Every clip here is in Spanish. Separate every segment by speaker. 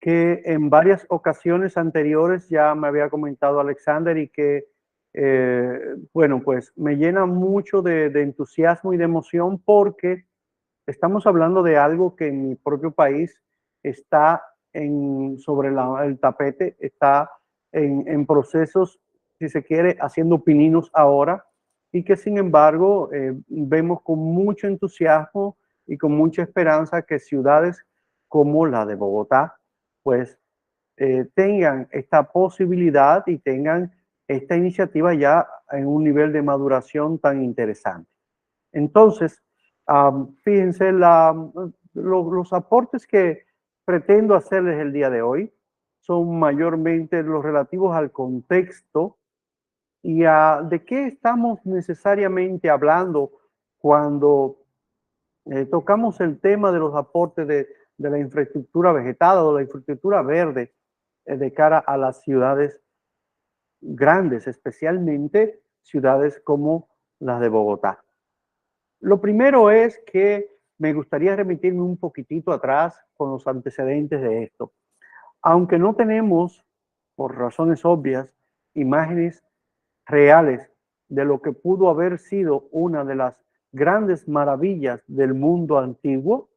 Speaker 1: que en varias ocasiones anteriores ya me había comentado Alexander y que, bueno, pues me llena mucho de entusiasmo y de emoción porque estamos hablando de algo que en mi propio país está sobre el tapete, está en procesos, si se quiere, haciendo pininos ahora, y que sin embargo vemos con mucho entusiasmo y con mucha esperanza que ciudades como la de Bogotá, pues tengan esta posibilidad y tengan esta iniciativa ya en un nivel de maduración tan interesante. Entonces, fíjense, los aportes que pretendo hacerles el día de hoy son mayormente los relativos al contexto y a de qué estamos necesariamente hablando cuando tocamos el tema de los aportes de la infraestructura vegetada o la infraestructura verde de cara a las ciudades grandes, especialmente ciudades como las de Bogotá. Lo primero es que me gustaría remitirme un poquitito atrás con los antecedentes de esto. Aunque no tenemos, por razones obvias, imágenes reales de lo que pudo haber sido una de las grandes maravillas del mundo antiguo,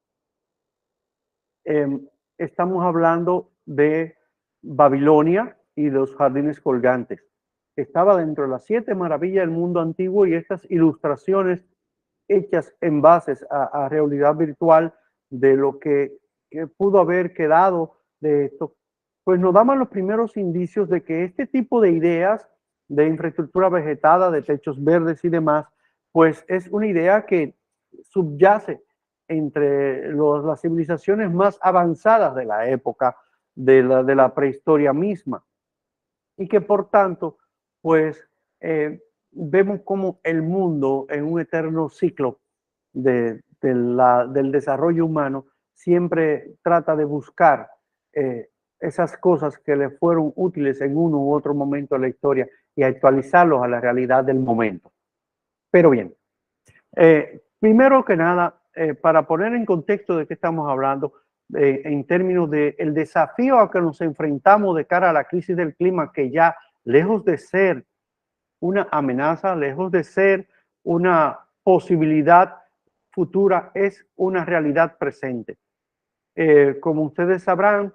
Speaker 1: estamos hablando de Babilonia y los jardines colgantes. Estaba dentro de las 7 maravillas del mundo antiguo y estas ilustraciones hechas en bases a realidad virtual de lo que pudo haber quedado de esto, pues nos daban los primeros indicios de que este tipo de ideas de infraestructura vegetada, de techos verdes y demás, pues es una idea que subyace entre las civilizaciones más avanzadas de la época de la prehistoria misma y que por tanto, pues vemos como el mundo en un eterno ciclo del desarrollo humano siempre trata de buscar esas cosas que le fueron útiles en uno u otro momento de la historia y actualizarlos a la realidad del momento. Pero bien, primero que nada, para poner en contexto de qué estamos hablando, en términos del desafío a que nos enfrentamos de cara a la crisis del clima, que ya lejos de ser una amenaza, lejos de ser una posibilidad futura, es una realidad presente. Como ustedes sabrán,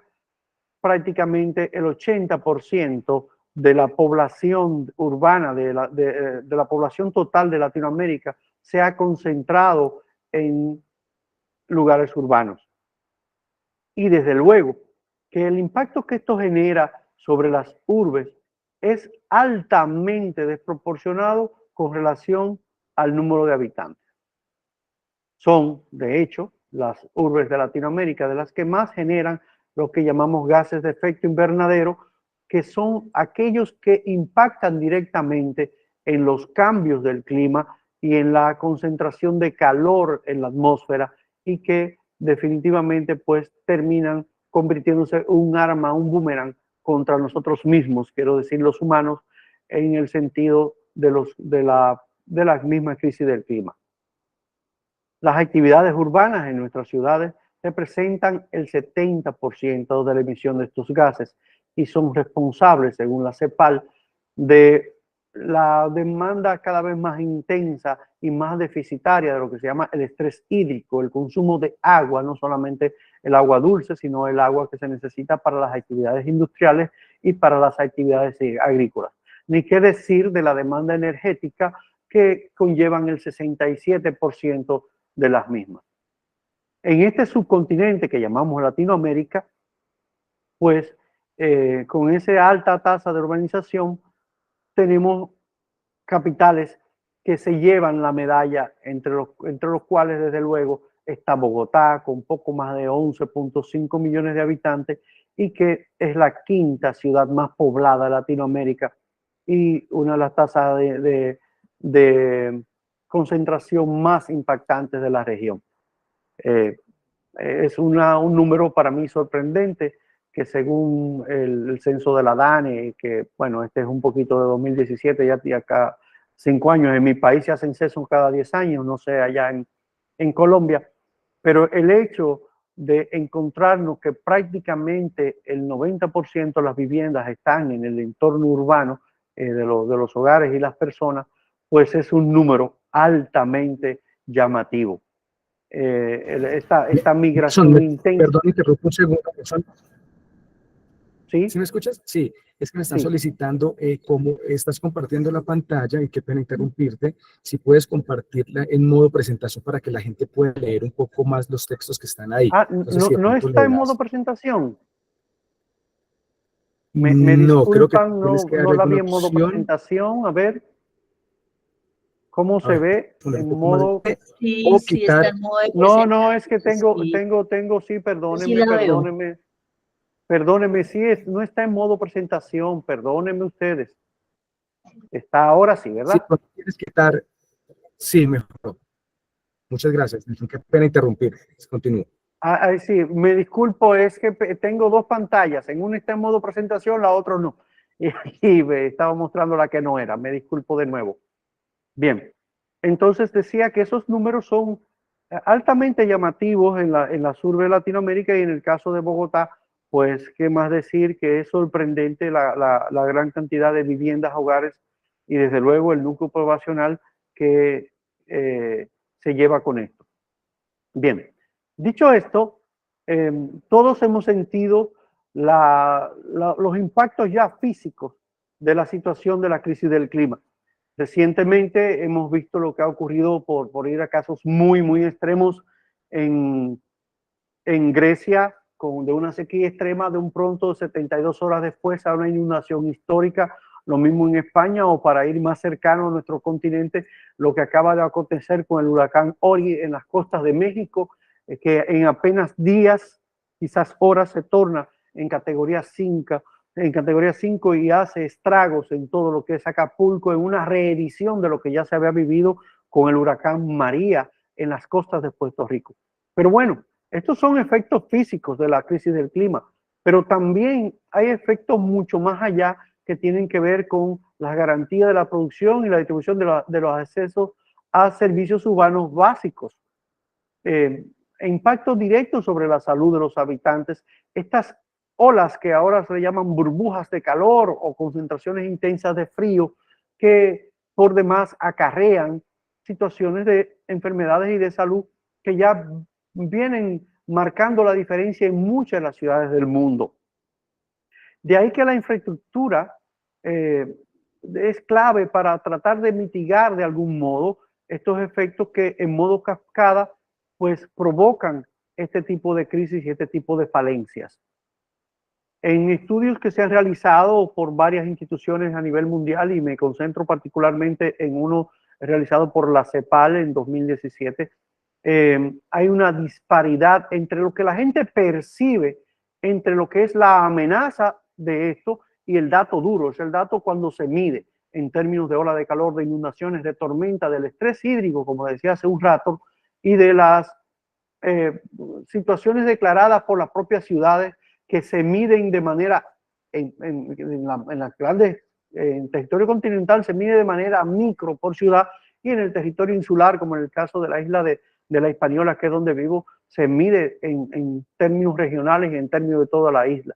Speaker 1: prácticamente el 80% de la población urbana, de la población total de Latinoamérica, se ha concentrado en lugares urbanos. Y desde luego que el impacto que esto genera sobre las urbes es altamente desproporcionado con relación al número de habitantes. Son, de hecho, las urbes de Latinoamérica de las que más generan lo que llamamos gases de efecto invernadero, que son aquellos que impactan directamente en los cambios del clima y en la concentración de calor en la atmósfera y que definitivamente pues terminan convirtiéndose un arma, un boomerang contra nosotros mismos, quiero decir los humanos, en el sentido de la misma crisis del clima. Las actividades urbanas en nuestras ciudades representan el 70% de la emisión de estos gases y son responsables, según la CEPAL, de la demanda cada vez más intensa y más deficitaria de lo que se llama el estrés hídrico, el consumo de agua, no solamente el agua dulce, sino el agua que se necesita para las actividades industriales y para las actividades agrícolas. Ni qué decir de la demanda energética que conllevan el 67% de las mismas. En este subcontinente que llamamos Latinoamérica, pues con esa alta tasa de urbanización, tenemos capitales que se llevan la medalla, entre los cuales desde luego está Bogotá, con poco más de 11.5 millones de habitantes y que es la quinta ciudad más poblada de Latinoamérica y una de las tasas de concentración más impactantes de la región. Es un número para mí sorprendente que según el censo de la DANE, que bueno, este es un poquito de 2017, ya acá 5 años, en mi país se hacen censos cada 10 años, no sé allá en Colombia, pero el hecho de encontrarnos que prácticamente el 90% de las viviendas están en el entorno urbano de los hogares y las personas, pues es un número altamente llamativo. Esta migración intensa.
Speaker 2: Perdón, interrumpo un segundo.
Speaker 1: ¿Sí?
Speaker 2: ¿Sí me escuchas? Sí, es que me están
Speaker 1: Sí.
Speaker 2: solicitando cómo estás compartiendo la pantalla y qué pena interrumpirte, si puedes compartirla en modo presentación para que la gente pueda leer un poco más los textos que están ahí. Entonces, si de
Speaker 1: No
Speaker 2: pronto
Speaker 1: está
Speaker 2: le
Speaker 1: en modo
Speaker 2: das.
Speaker 1: presentación. Me
Speaker 2: No, creo que
Speaker 1: disculpan,
Speaker 2: tienes que dar
Speaker 1: no la vi
Speaker 2: alguna
Speaker 1: en modo
Speaker 2: opción.
Speaker 1: presentación. A ver cómo
Speaker 2: A
Speaker 1: se
Speaker 2: ver,
Speaker 1: ve
Speaker 2: poner un
Speaker 1: en
Speaker 2: poco más
Speaker 1: modo.
Speaker 3: Sí,
Speaker 2: o
Speaker 3: sí, está
Speaker 2: quitar.
Speaker 3: en modo de
Speaker 1: No, es que
Speaker 3: presentación.
Speaker 1: sí,
Speaker 3: Sí la veo.
Speaker 1: perdónenme, sí, no está en modo presentación, perdónenme ustedes. Está ahora sí,
Speaker 2: Si
Speaker 1: ¿verdad?
Speaker 2: quieres quitar, sí, mejor. Muchas gracias. Qué pena interrumpir. Continúo.
Speaker 1: Sí, me disculpo, es que tengo dos pantallas, en una está en modo presentación, la otra no. Y me estaba mostrando la que no era, me disculpo de nuevo. Bien, entonces decía que esos números son altamente llamativos en la sur de Latinoamérica y en el caso de Bogotá, pues qué más decir que es sorprendente la gran cantidad de viviendas, hogares y desde luego el núcleo poblacional que se lleva con esto. Bien, dicho esto, todos hemos sentido los impactos ya físicos de la situación de la crisis del clima. Recientemente hemos visto lo que ha ocurrido por ir a casos muy extremos en, en Grecia, de una sequía extrema, de un pronto 72 horas después a una inundación histórica, lo mismo en España, o para ir más cercano a nuestro continente, lo que acaba de acontecer con el huracán Ori en las costas de México, que en apenas días, quizás horas, se torna en categoría 5 y hace estragos en todo lo que es Acapulco, en una reedición de lo que ya se había vivido con el huracán María en las costas de Puerto Rico. Pero bueno, estos son efectos físicos de la crisis del clima, pero también hay efectos mucho más allá que tienen que ver con la garantía de la producción y la distribución de los accesos a servicios urbanos básicos. Impacto directo sobre la salud de los habitantes. Estas olas que ahora se llaman burbujas de calor o concentraciones intensas de frío que por demás acarrean situaciones de enfermedades y de salud que ya vienen marcando la diferencia en muchas de las ciudades del mundo. De ahí que la infraestructura es clave para tratar de mitigar de algún modo estos efectos que en modo cascada pues provocan este tipo de crisis y este tipo de falencias. En estudios que se han realizado por varias instituciones a nivel mundial, y me concentro particularmente en uno realizado por la CEPAL en 2017, hay una disparidad entre lo que la gente percibe, entre lo que es la amenaza de esto y el dato duro, es el dato cuando se mide en términos de ola de calor, de inundaciones, de tormenta, del estrés hídrico, como decía hace un rato, y de las situaciones declaradas por las propias ciudades que se miden de manera, en las grandes, en territorio continental se mide de manera micro por ciudad, y en el territorio insular, como en el caso de la isla de la Hispaniola, que es donde vivo, se mide en términos regionales y en términos de toda la isla.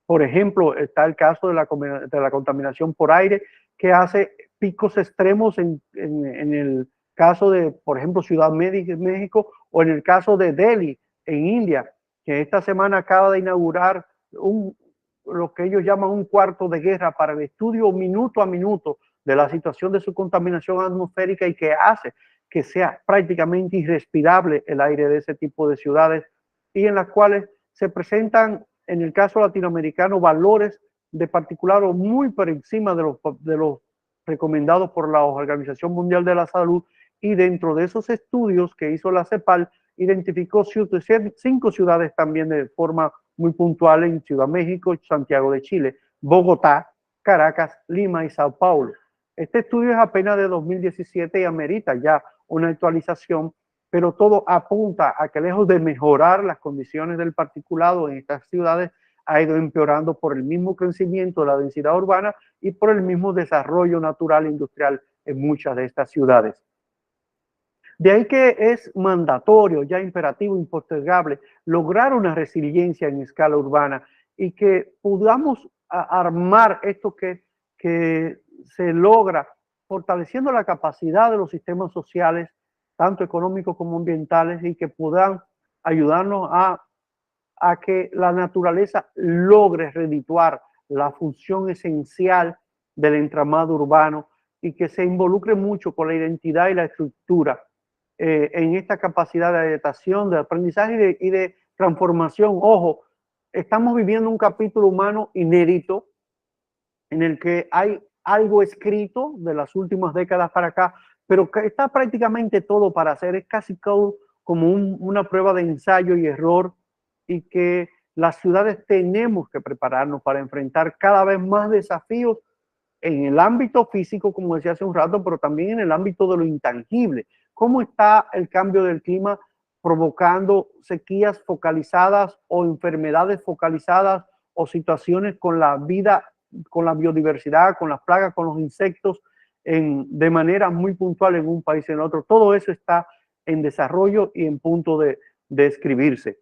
Speaker 1: Por ejemplo, está el caso de la contaminación por aire, que hace picos extremos en el caso de, por ejemplo, Ciudad México, o en el caso de Delhi, en India, que esta semana acaba de inaugurar lo que ellos llaman un cuarto de guerra para el estudio minuto a minuto de la situación de su contaminación atmosférica, y que hace que sea prácticamente irrespirable el aire de ese tipo de ciudades, y en las cuales se presentan, en el caso latinoamericano, valores de particular o muy por encima de los recomendados por la Organización Mundial de la Salud, y dentro de esos estudios que hizo la CEPAL, identificó 5 ciudades también de forma muy puntual: en Ciudad México, Santiago de Chile, Bogotá, Caracas, Lima y Sao Paulo. Este estudio es apenas de 2017 y amerita ya una actualización, pero todo apunta a que, lejos de mejorar las condiciones del particulado en estas ciudades, ha ido empeorando por el mismo crecimiento de la densidad urbana y por el mismo desarrollo natural e industrial en muchas de estas ciudades. De ahí que es mandatorio, ya imperativo, impostergable, lograr una resiliencia en escala urbana y que podamos armar esto que se logra fortaleciendo la capacidad de los sistemas sociales, tanto económicos como ambientales, y que puedan ayudarnos a que la naturaleza logre redituar la función esencial del entramado urbano y que se involucre mucho con la identidad y la estructura en esta capacidad de adaptación, de aprendizaje y de transformación. Ojo, estamos viviendo un capítulo humano inédito en el que hay algo escrito de las últimas décadas para acá, pero que está prácticamente todo para hacer. Es casi como una prueba de ensayo y error, y que las ciudades tenemos que prepararnos para enfrentar cada vez más desafíos en el ámbito físico, como decía hace un rato, pero también en el ámbito de lo intangible. ¿Cómo está el cambio del clima provocando sequías focalizadas o enfermedades focalizadas o situaciones con la vida, con la biodiversidad, con las plagas, con los insectos, de manera muy puntual en un país y en otro? Todo eso está en desarrollo y en punto de escribirse.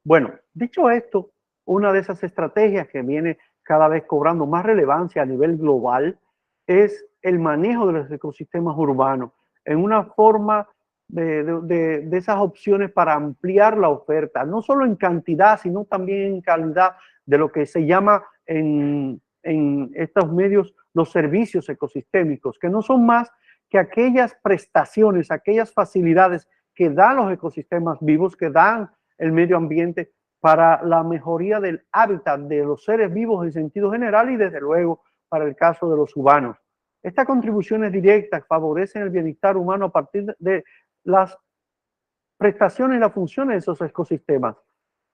Speaker 1: Bueno, dicho esto, una de esas estrategias que viene cada vez cobrando más relevancia a nivel global es el manejo de los ecosistemas urbanos en una forma de esas opciones para ampliar la oferta, no solo en cantidad, sino también en calidad, de lo que se llama en estos medios los servicios ecosistémicos, que no son más que aquellas prestaciones, aquellas facilidades que dan los ecosistemas vivos, que dan el medio ambiente para la mejoría del hábitat de los seres vivos en sentido general y desde luego para el caso de los humanos. Estas contribuciones directas favorecen el bienestar humano a partir de las prestaciones y las funciones de esos ecosistemas.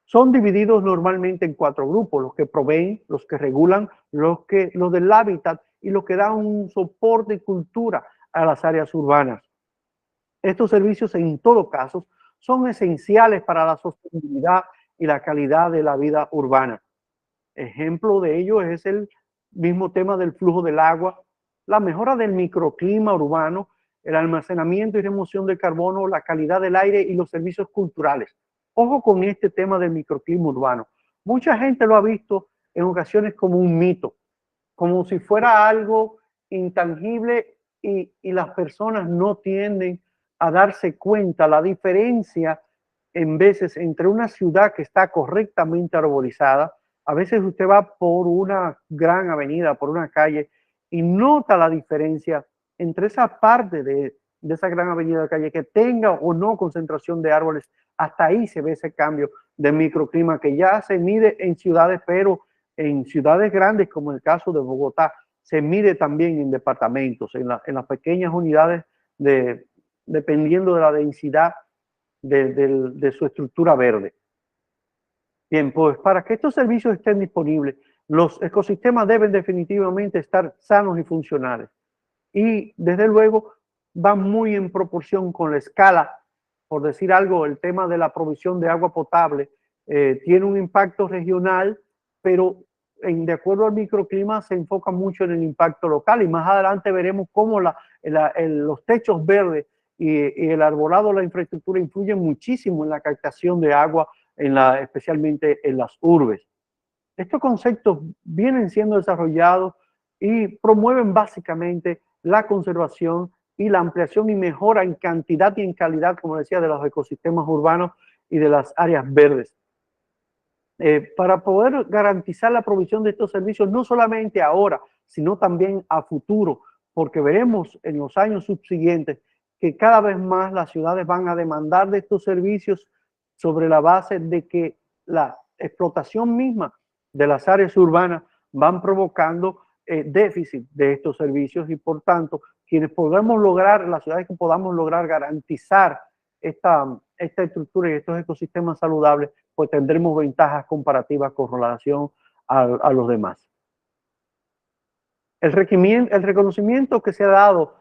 Speaker 1: Son divididos normalmente en 4 grupos: los que proveen, los que regulan, los del hábitat y los que dan un soporte y cultura a las áreas urbanas. Estos servicios, en todo caso, son esenciales para la sostenibilidad y la calidad de la vida urbana. Ejemplo de ello es el mismo tema del flujo del agua, la mejora del microclima urbano, el almacenamiento y remoción de carbono, la calidad del aire y los servicios culturales. Ojo con este tema del microclima urbano. Mucha gente lo ha visto en ocasiones como un mito, como si fuera algo intangible, y las personas no tienden a darse cuenta la diferencia en veces entre una ciudad que está correctamente arborizada. A veces usted va por una gran avenida, por una calle, y nota la diferencia entre esa parte de esa gran avenida de calle que tenga o no concentración de árboles. Hasta ahí se ve ese cambio de microclima que ya se mide en ciudades, pero en ciudades grandes como el caso de Bogotá se mide también en departamentos, en las pequeñas unidades, dependiendo de la densidad de su estructura verde. Bien, pues para que estos servicios estén disponibles, los ecosistemas deben definitivamente estar sanos y funcionales. Y desde luego va muy en proporción con la escala. Por decir algo, el tema de la provisión de agua potable tiene un impacto regional, pero de acuerdo al microclima se enfoca mucho en el impacto local, y más adelante veremos cómo los techos verdes y el arbolado, la infraestructura, influyen muchísimo en la captación de agua, especialmente en las urbes. Estos conceptos vienen siendo desarrollados y promueven básicamente la conservación y la ampliación y mejora en cantidad y en calidad, como decía, de los ecosistemas urbanos y de las áreas verdes. Para poder garantizar la provisión de estos servicios, no solamente ahora, sino también a futuro, porque veremos en los años subsiguientes que cada vez más las ciudades van a demandar de estos servicios sobre la base de que la explotación misma de las áreas urbanas van provocando déficit de estos servicios, y por tanto, quienes podamos lograr, las ciudades que podamos lograr garantizar esta estructura y estos ecosistemas saludables, pues tendremos ventajas comparativas con relación a los demás. El reconocimiento que se ha dado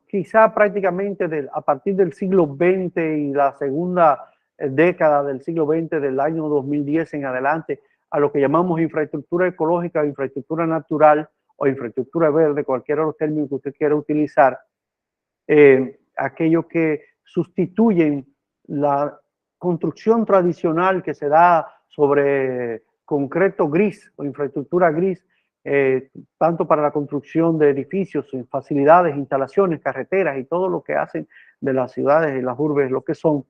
Speaker 1: quizá prácticamente a partir del siglo XX y la segunda década del siglo XX, del año 2010 en adelante, a lo que llamamos infraestructura ecológica, infraestructura natural o infraestructura verde, cualquiera de los términos que usted quiera utilizar, aquellos que sustituyen la construcción tradicional que se da sobre concreto gris o infraestructura gris, tanto para la construcción de edificios, facilidades, instalaciones, carreteras y todo lo que hacen de las ciudades y las urbes lo que son,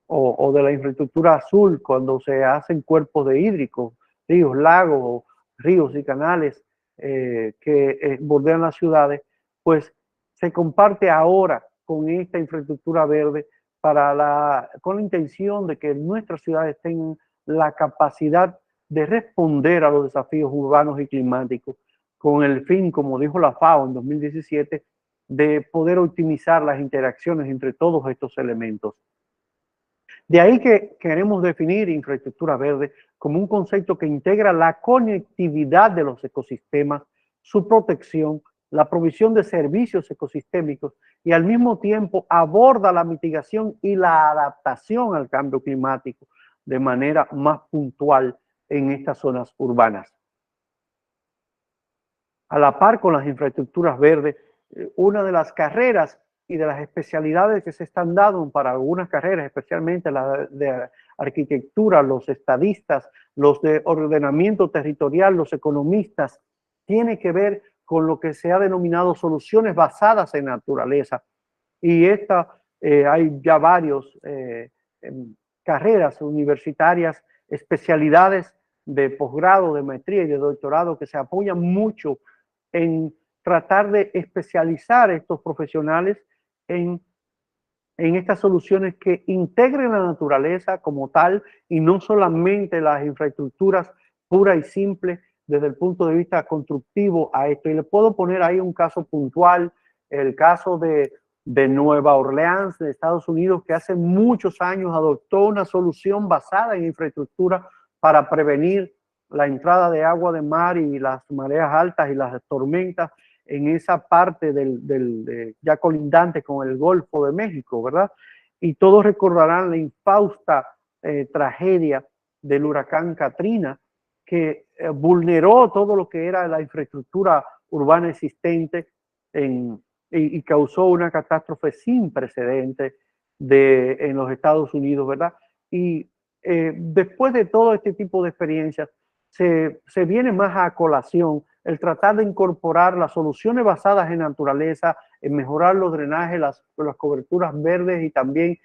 Speaker 1: o de la infraestructura azul cuando se hacen cuerpos de hídricos, ríos, lagos, ríos y canales que bordean las ciudades, pues se comparte ahora con esta infraestructura verde con la intención de que nuestras ciudades tengan la capacidad de responder a los desafíos urbanos y climáticos, con el fin, como dijo la FAO en 2017, de poder optimizar las interacciones entre todos estos elementos. De ahí que queremos definir infraestructura verde como un concepto que integra la conectividad de los ecosistemas, su protección, la provisión de servicios ecosistémicos y al mismo tiempo aborda la mitigación y la adaptación al cambio climático de manera más puntual en estas zonas urbanas. A la par con las infraestructuras verdes, una de las carreras y de las especialidades que se están dando para algunas carreras, especialmente la de arquitectura, los estadistas, los de ordenamiento territorial, los economistas, tiene que ver con lo que se ha denominado soluciones basadas en naturaleza. Y hay ya varios carreras universitarias, especialidades de posgrado, de maestría y de doctorado que se apoyan mucho en tratar de especializar a estos profesionales en estas soluciones que integren la naturaleza como tal y no solamente las infraestructuras puras y simples desde el punto de vista constructivo a esto. Y le puedo poner ahí un caso puntual, el caso de Nueva Orleans, de Estados Unidos, que hace muchos años adoptó una solución basada en infraestructura para prevenir la entrada de agua de mar y las mareas altas y las tormentas en esa parte ya colindante con el Golfo de México, ¿verdad? Y todos recordarán la infausta tragedia del huracán Katrina, que vulneró todo lo que era la infraestructura urbana existente y causó una catástrofe sin precedentes en los Estados Unidos, ¿verdad? Y después de todo este tipo de experiencias, se viene más a colación el tratar de incorporar las soluciones basadas en naturaleza, en mejorar los drenajes, las coberturas verdes y también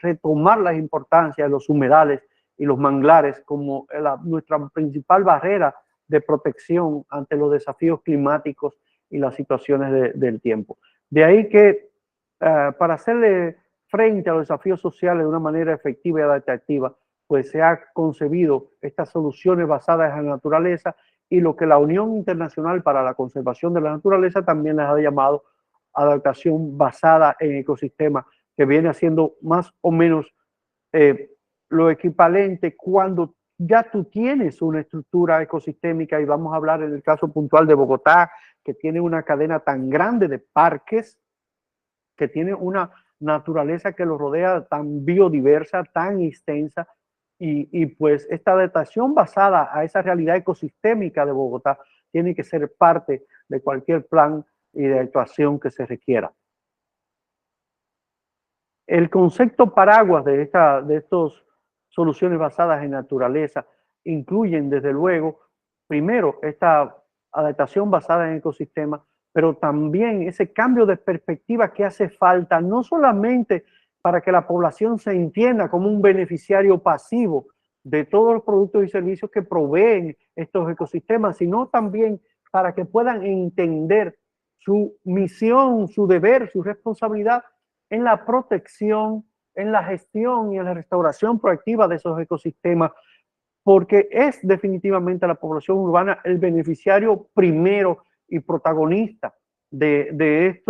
Speaker 1: retomar la importancia de los humedales y los manglares como nuestra principal barrera de protección ante los desafíos climáticos y las situaciones del tiempo. De ahí que para hacerle frente a los desafíos sociales de una manera efectiva y adaptativa, pues se ha concebido estas soluciones basadas en la naturaleza y lo que la Unión Internacional para la Conservación de la Naturaleza también les ha llamado adaptación basada en ecosistemas, que viene haciendo más o menos lo equivalente cuando ya tú tienes una estructura ecosistémica, y vamos a hablar en el caso puntual de Bogotá, que tiene una cadena tan grande de parques, que tiene una naturaleza que lo rodea tan biodiversa, tan extensa, y pues esta adaptación basada a esa realidad ecosistémica de Bogotá tiene que ser parte de cualquier plan y de actuación que se requiera. El concepto paraguas de estas soluciones basadas en naturaleza incluyen desde luego, primero, esta adaptación basada en ecosistemas, pero también ese cambio de perspectiva que hace falta, no solamente para que la población se entienda como un beneficiario pasivo de todos los productos y servicios que proveen estos ecosistemas, sino también para que puedan entender su misión, su deber, su responsabilidad en la protección, en la gestión y en la restauración proactiva de esos ecosistemas, porque es definitivamente la población urbana el beneficiario primero y protagonista de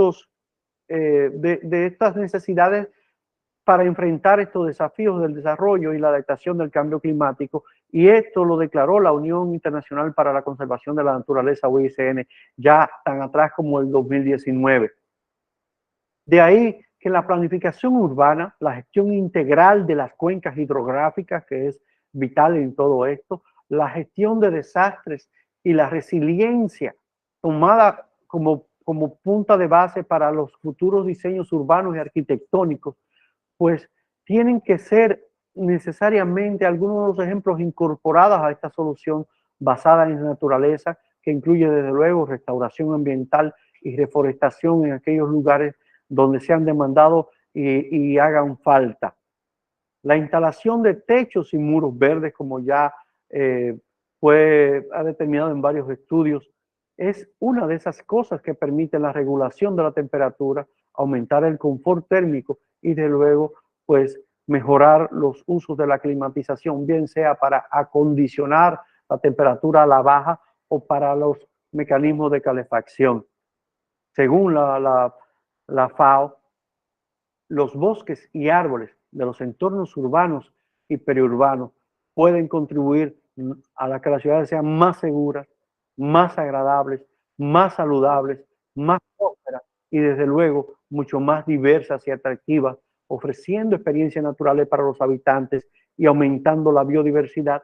Speaker 1: estas necesidades para enfrentar estos desafíos del desarrollo y la adaptación del cambio climático. Y esto lo declaró la Unión Internacional para la Conservación de la Naturaleza, UICN, ya tan atrás como el 2019. De ahí que la planificación urbana, la gestión integral de las cuencas hidrográficas, que es vital en todo esto, la gestión de desastres y la resiliencia tomada como como punta de base para los futuros diseños urbanos y arquitectónicos, pues tienen que ser necesariamente algunos de los ejemplos incorporados a esta solución basada en la naturaleza, que incluye desde luego restauración ambiental y reforestación en aquellos lugares donde se han demandado y hagan falta. La instalación de techos y muros verdes, como ya ha determinado en varios estudios, es una de esas cosas que permiten la regulación de la temperatura, aumentar el confort térmico y de luego pues mejorar los usos de la climatización, bien sea para acondicionar la temperatura a la baja o para los mecanismos de calefacción. Según la FAO, los bosques y árboles de los entornos urbanos y periurbanos pueden contribuir a que las ciudades sean más seguras, más agradables, más saludables, más prósperas y desde luego mucho más diversas y atractivas, ofreciendo experiencias naturales para los habitantes y aumentando la biodiversidad,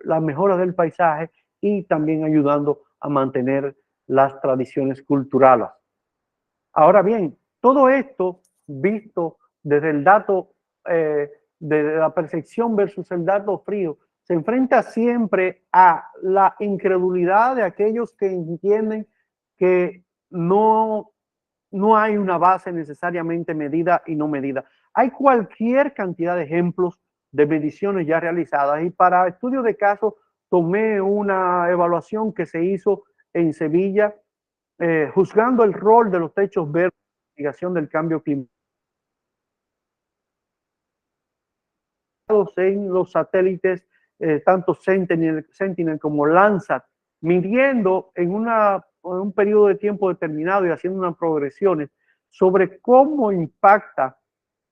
Speaker 1: la mejora del paisaje y también ayudando a mantener las tradiciones culturales. Ahora bien, todo esto visto desde el dato, de la percepción versus el dato frío, se enfrenta siempre a la incredulidad de aquellos que entienden que no hay una base necesariamente medida y no medida. Hay cualquier cantidad de ejemplos de mediciones ya realizadas y para estudio de caso tomé una evaluación que se hizo en Sevilla, juzgando el rol de los techos verdes en la mitigación del cambio climático en los satélites, tanto Sentinel como Landsat, midiendo en un periodo de tiempo determinado y haciendo unas progresiones sobre cómo impacta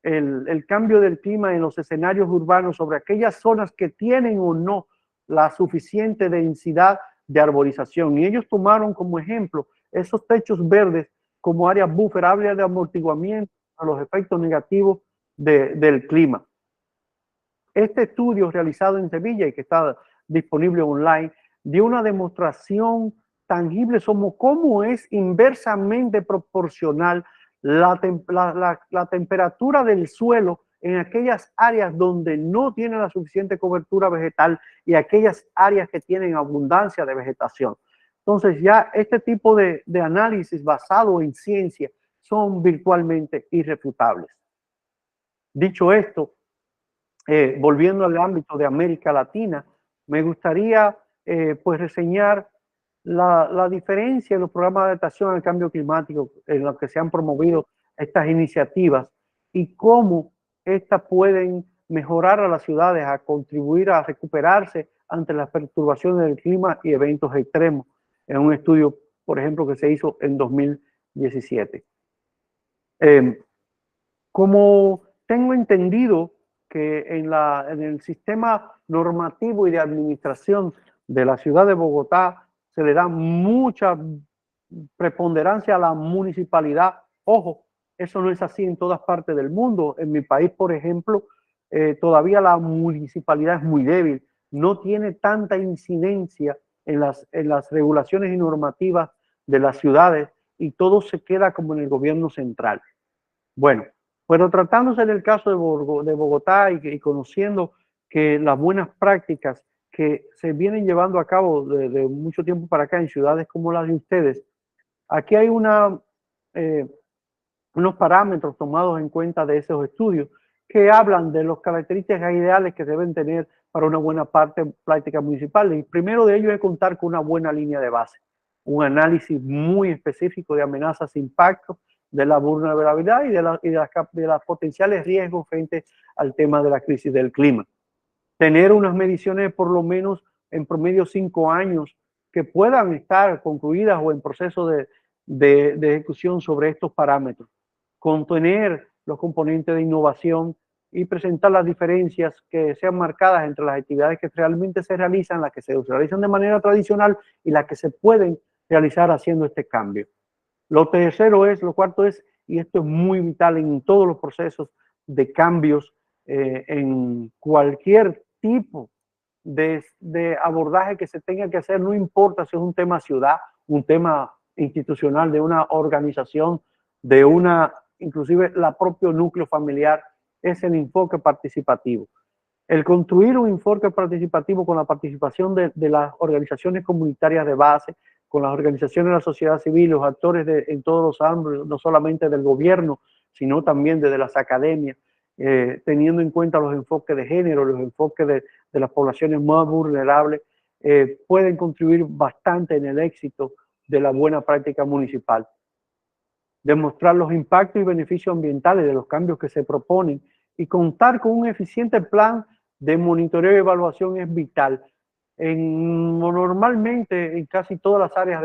Speaker 1: el cambio del clima en los escenarios urbanos, sobre aquellas zonas que tienen o no la suficiente densidad de arborización. Y ellos tomaron como ejemplo esos techos verdes como áreas buffer, áreas de amortiguamiento a los efectos negativos del clima. Este estudio realizado en Sevilla y que está disponible online dio una demostración tangible sobre cómo es inversamente proporcional la temperatura del suelo en aquellas áreas donde no tiene la suficiente cobertura vegetal y aquellas áreas que tienen abundancia de vegetación. Entonces ya este tipo de análisis basado en ciencia son virtualmente irrefutables. Dicho esto, volviendo al ámbito de América Latina, me gustaría pues reseñar la diferencia en los programas de adaptación al cambio climático en los que se han promovido estas iniciativas y cómo estas pueden mejorar a las ciudades, a contribuir a recuperarse ante las perturbaciones del clima y eventos extremos, en un estudio, por ejemplo, que se hizo en 2017. Como tengo entendido que en el sistema normativo y de administración de la ciudad de Bogotá se le da mucha preponderancia a la municipalidad. Ojo, eso no es así en todas partes del mundo. En mi país, por ejemplo, todavía la municipalidad es muy débil, no tiene tanta incidencia en las regulaciones y normativas de las ciudades y todo se queda como en el gobierno central. Bueno, pero tratándose del caso de Bogotá y conociendo que las buenas prácticas que se vienen llevando a cabo de mucho tiempo para acá en ciudades como las de ustedes, aquí hay unos parámetros tomados en cuenta de esos estudios que hablan de las características ideales que deben tener para una buena práctica municipal. Y primero de ellos es contar con una buena línea de base, un análisis muy específico de amenazas e impactos, de la vulnerabilidad y de los potenciales riesgos frente al tema de la crisis del clima. Tener unas mediciones por lo menos en promedio 5 años que puedan estar concluidas o en proceso de ejecución sobre estos parámetros. Contener los componentes de innovación y presentar las diferencias que sean marcadas entre las actividades que realmente se realizan, las que se realizan de manera tradicional y las que se pueden realizar haciendo este cambio. Lo cuarto es, y esto es muy vital en todos los procesos de cambios, en cualquier tipo de abordaje que se tenga que hacer, no importa si es un tema ciudad, un tema institucional, de una organización, de una, inclusive la propio núcleo familiar, es el enfoque participativo. El construir un enfoque participativo con la participación de las organizaciones comunitarias de base, con las organizaciones de la sociedad civil, los actores en todos los ámbitos, no solamente del gobierno, sino también desde las academias, teniendo en cuenta los enfoques de género, los enfoques de las poblaciones más vulnerables, pueden contribuir bastante en el éxito de la buena práctica municipal. Demostrar los impactos y beneficios ambientales de los cambios que se proponen y contar con un eficiente plan de monitoreo y evaluación es vital. Normalmente en casi todas las áreas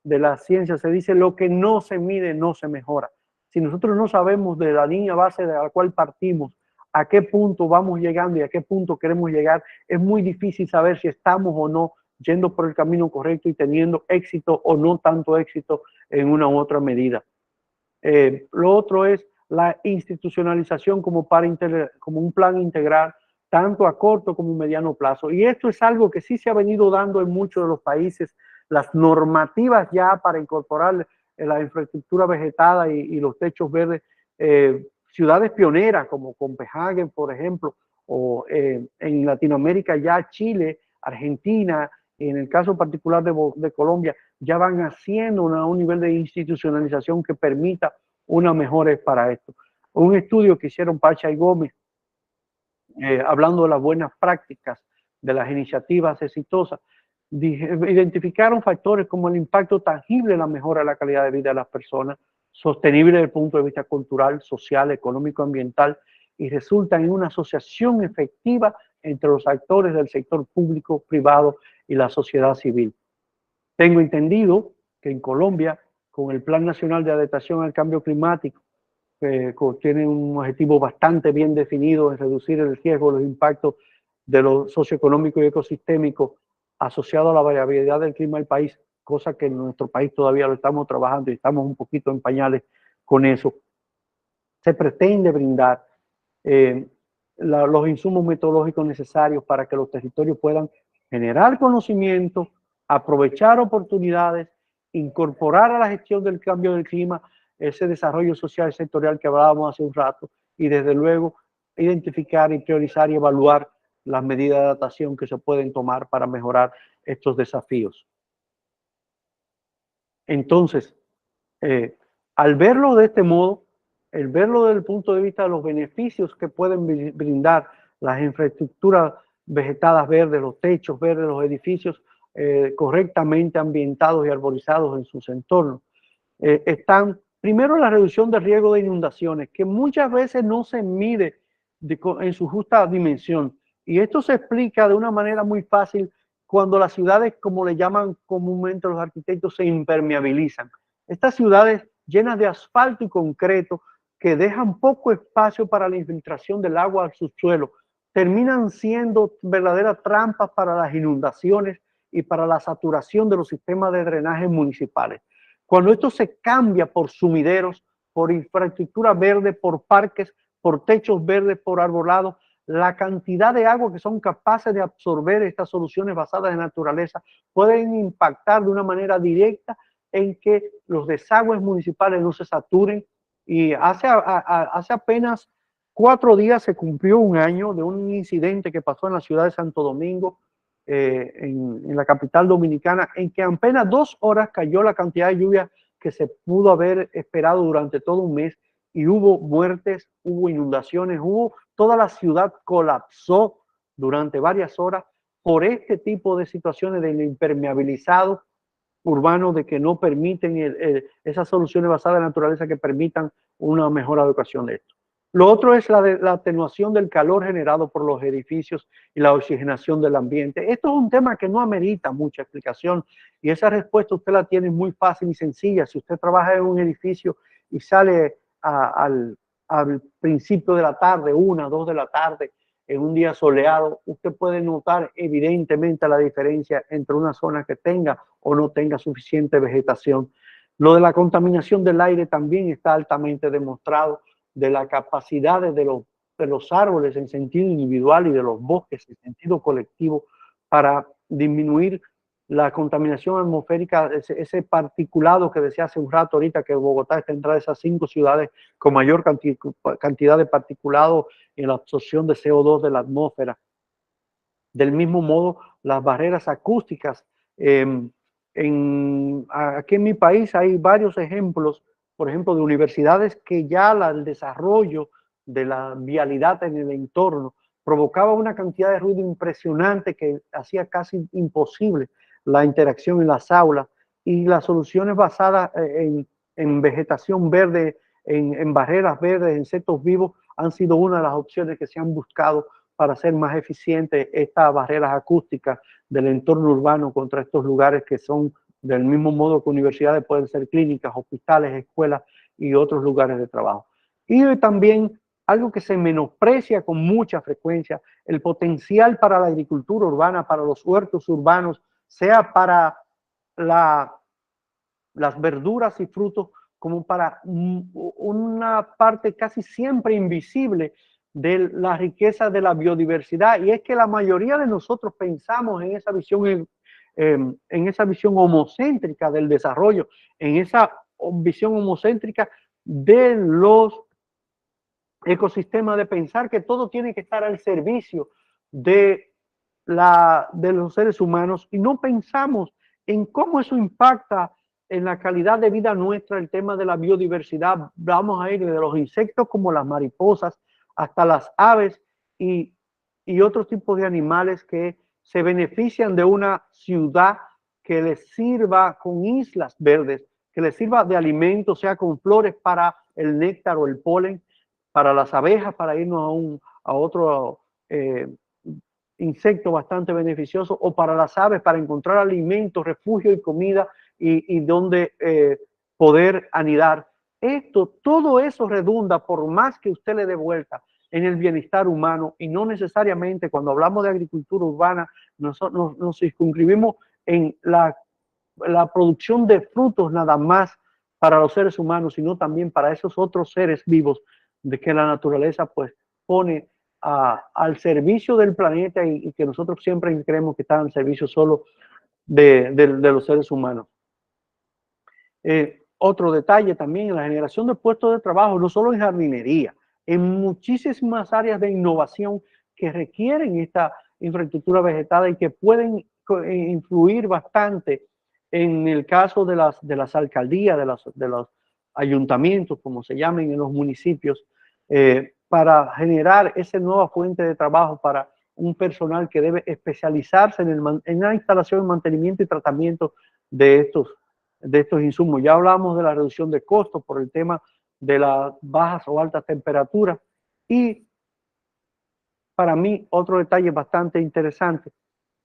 Speaker 1: de la ciencia se dice lo que no se mide no se mejora. Si nosotros no sabemos de la línea base de la cual partimos, a qué punto vamos llegando y a qué punto queremos llegar, es muy difícil saber si estamos o no yendo por el camino correcto y teniendo éxito o no tanto éxito en una u otra medida. Lo otro es la institucionalización como un plan integral, tanto a corto como a mediano plazo. Y esto es algo que sí se ha venido dando en muchos de los países. Las normativas ya para incorporar la infraestructura vegetada y los techos verdes, ciudades pioneras como Copenhague, por ejemplo, o en Latinoamérica ya Chile, Argentina, en el caso particular de Colombia, ya van haciendo un nivel de institucionalización que permita una mejora para esto. Un estudio que hicieron Pacha y Gómez, hablando de las buenas prácticas de las iniciativas exitosas, identificaron factores como el impacto tangible en la mejora de la calidad de vida de las personas, sostenible desde el punto de vista cultural, social, económico, ambiental, y resultan en una asociación efectiva entre los actores del sector público, privado y la sociedad civil. Tengo entendido que en Colombia, con el Plan Nacional de Adaptación al Cambio Climático, tiene un objetivo bastante bien definido en reducir el riesgo, los impactos de lo socioeconómico y ecosistémico asociado a la variabilidad del clima del país, cosa que en nuestro país todavía lo estamos trabajando y estamos un poquito en pañales con eso. Se pretende brindar los insumos metodológicos necesarios para que los territorios puedan generar conocimiento, aprovechar oportunidades, incorporar a la gestión del cambio del clima ese desarrollo social sectorial que hablábamos hace un rato y desde luego identificar y priorizar y evaluar las medidas de adaptación que se pueden tomar para mejorar estos desafíos. Entonces, al verlo de este modo, el verlo desde el punto de vista de los beneficios que pueden brindar las infraestructuras vegetadas verdes, los techos verdes, los edificios correctamente ambientados y arborizados en sus entornos, están primero la reducción del riesgo de inundaciones, que muchas veces no se mide en su justa dimensión. Y esto se explica de una manera muy fácil cuando las ciudades, como le llaman comúnmente los arquitectos, se impermeabilizan. Estas ciudades llenas de asfalto y concreto que dejan poco espacio para la infiltración del agua al subsuelo, terminan siendo verdaderas trampas para las inundaciones y para la saturación de los sistemas de drenaje municipales. Cuando esto se cambia por sumideros, por infraestructura verde, por parques, por techos verdes, por arbolados, la cantidad de agua que son capaces de absorber estas soluciones basadas en naturaleza pueden impactar de una manera directa en que los desagües municipales no se saturen. Y hace apenas 4 días se cumplió un año de un incidente que pasó en la ciudad de Santo Domingo, en la capital dominicana, en que en apenas 2 horas cayó la cantidad de lluvia que se pudo haber esperado durante todo un mes, y hubo muertes, hubo inundaciones, toda la ciudad colapsó durante varias horas por este tipo de situaciones del impermeabilizado urbano, de que no permiten esas soluciones basadas en la naturaleza que permitan una mejor educación de esto. Lo otro es la atenuación del calor generado por los edificios y la oxigenación del ambiente. Esto es un tema que no amerita mucha explicación y esa respuesta usted la tiene muy fácil y sencilla. Si usted trabaja en un edificio y sale al principio de la tarde, 1, 2 de la tarde, en un día soleado, usted puede notar evidentemente la diferencia entre una zona que tenga o no tenga suficiente vegetación. Lo de la contaminación del aire también está altamente demostrado, de la capacidad de los árboles en sentido individual y de los bosques en sentido colectivo para disminuir la contaminación atmosférica, ese particulado que decía hace un rato ahorita, que Bogotá está entre esas 5 ciudades con mayor cantidad de particulado en la absorción de CO2 de la atmósfera. Del mismo modo, las barreras acústicas. Aquí en mi país hay varios ejemplos, por ejemplo, de universidades que ya el desarrollo de la vialidad en el entorno provocaba una cantidad de ruido impresionante que hacía casi imposible la interacción en las aulas, y las soluciones basadas en vegetación verde, en barreras verdes, en setos vivos, han sido una de las opciones que se han buscado para hacer más eficientes estas barreras acústicas del entorno urbano contra estos lugares que son del mismo modo que universidades, pueden ser clínicas, hospitales, escuelas y otros lugares de trabajo. Y también algo que se menosprecia con mucha frecuencia, el potencial para la agricultura urbana, para los huertos urbanos, sea para las verduras y frutos, como para una parte casi siempre invisible de la riqueza de la biodiversidad. Y es que la mayoría de nosotros pensamos en esa visión homocéntrica del desarrollo, en esa visión homocéntrica de los ecosistemas, de pensar que todo tiene que estar al servicio de los seres humanos, y no pensamos en cómo eso impacta en la calidad de vida nuestra, el tema de la biodiversidad. Vamos a ir desde los insectos como las mariposas hasta las aves y otros tipos de animales que se benefician de una ciudad que les sirva con islas verdes, que les sirva de alimento, sea con flores para el néctar o el polen, para las abejas, para irnos a otro insecto bastante beneficioso, o para las aves, para encontrar alimento, refugio y comida y donde poder anidar. Todo eso redunda, por más que usted le dé vuelta, en el bienestar humano, y no necesariamente cuando hablamos de agricultura urbana nos circunscribimos en la producción de frutos nada más para los seres humanos, sino también para esos otros seres vivos de que la naturaleza pues pone al servicio del planeta, y que nosotros siempre creemos que están al servicio solo de los seres humanos. Otro detalle también en la generación de puestos de trabajo, no solo en jardinería, en muchísimas áreas de innovación que requieren esta infraestructura vegetal y que pueden influir bastante en el caso de las alcaldías, de los ayuntamientos, como se llamen en los municipios, para generar esa nueva fuente de trabajo para un personal que debe especializarse en la instalación, mantenimiento y tratamiento de estos insumos. Ya hablamos de la reducción de costos por el tema de las bajas o altas temperaturas. Y para mí otro detalle bastante interesante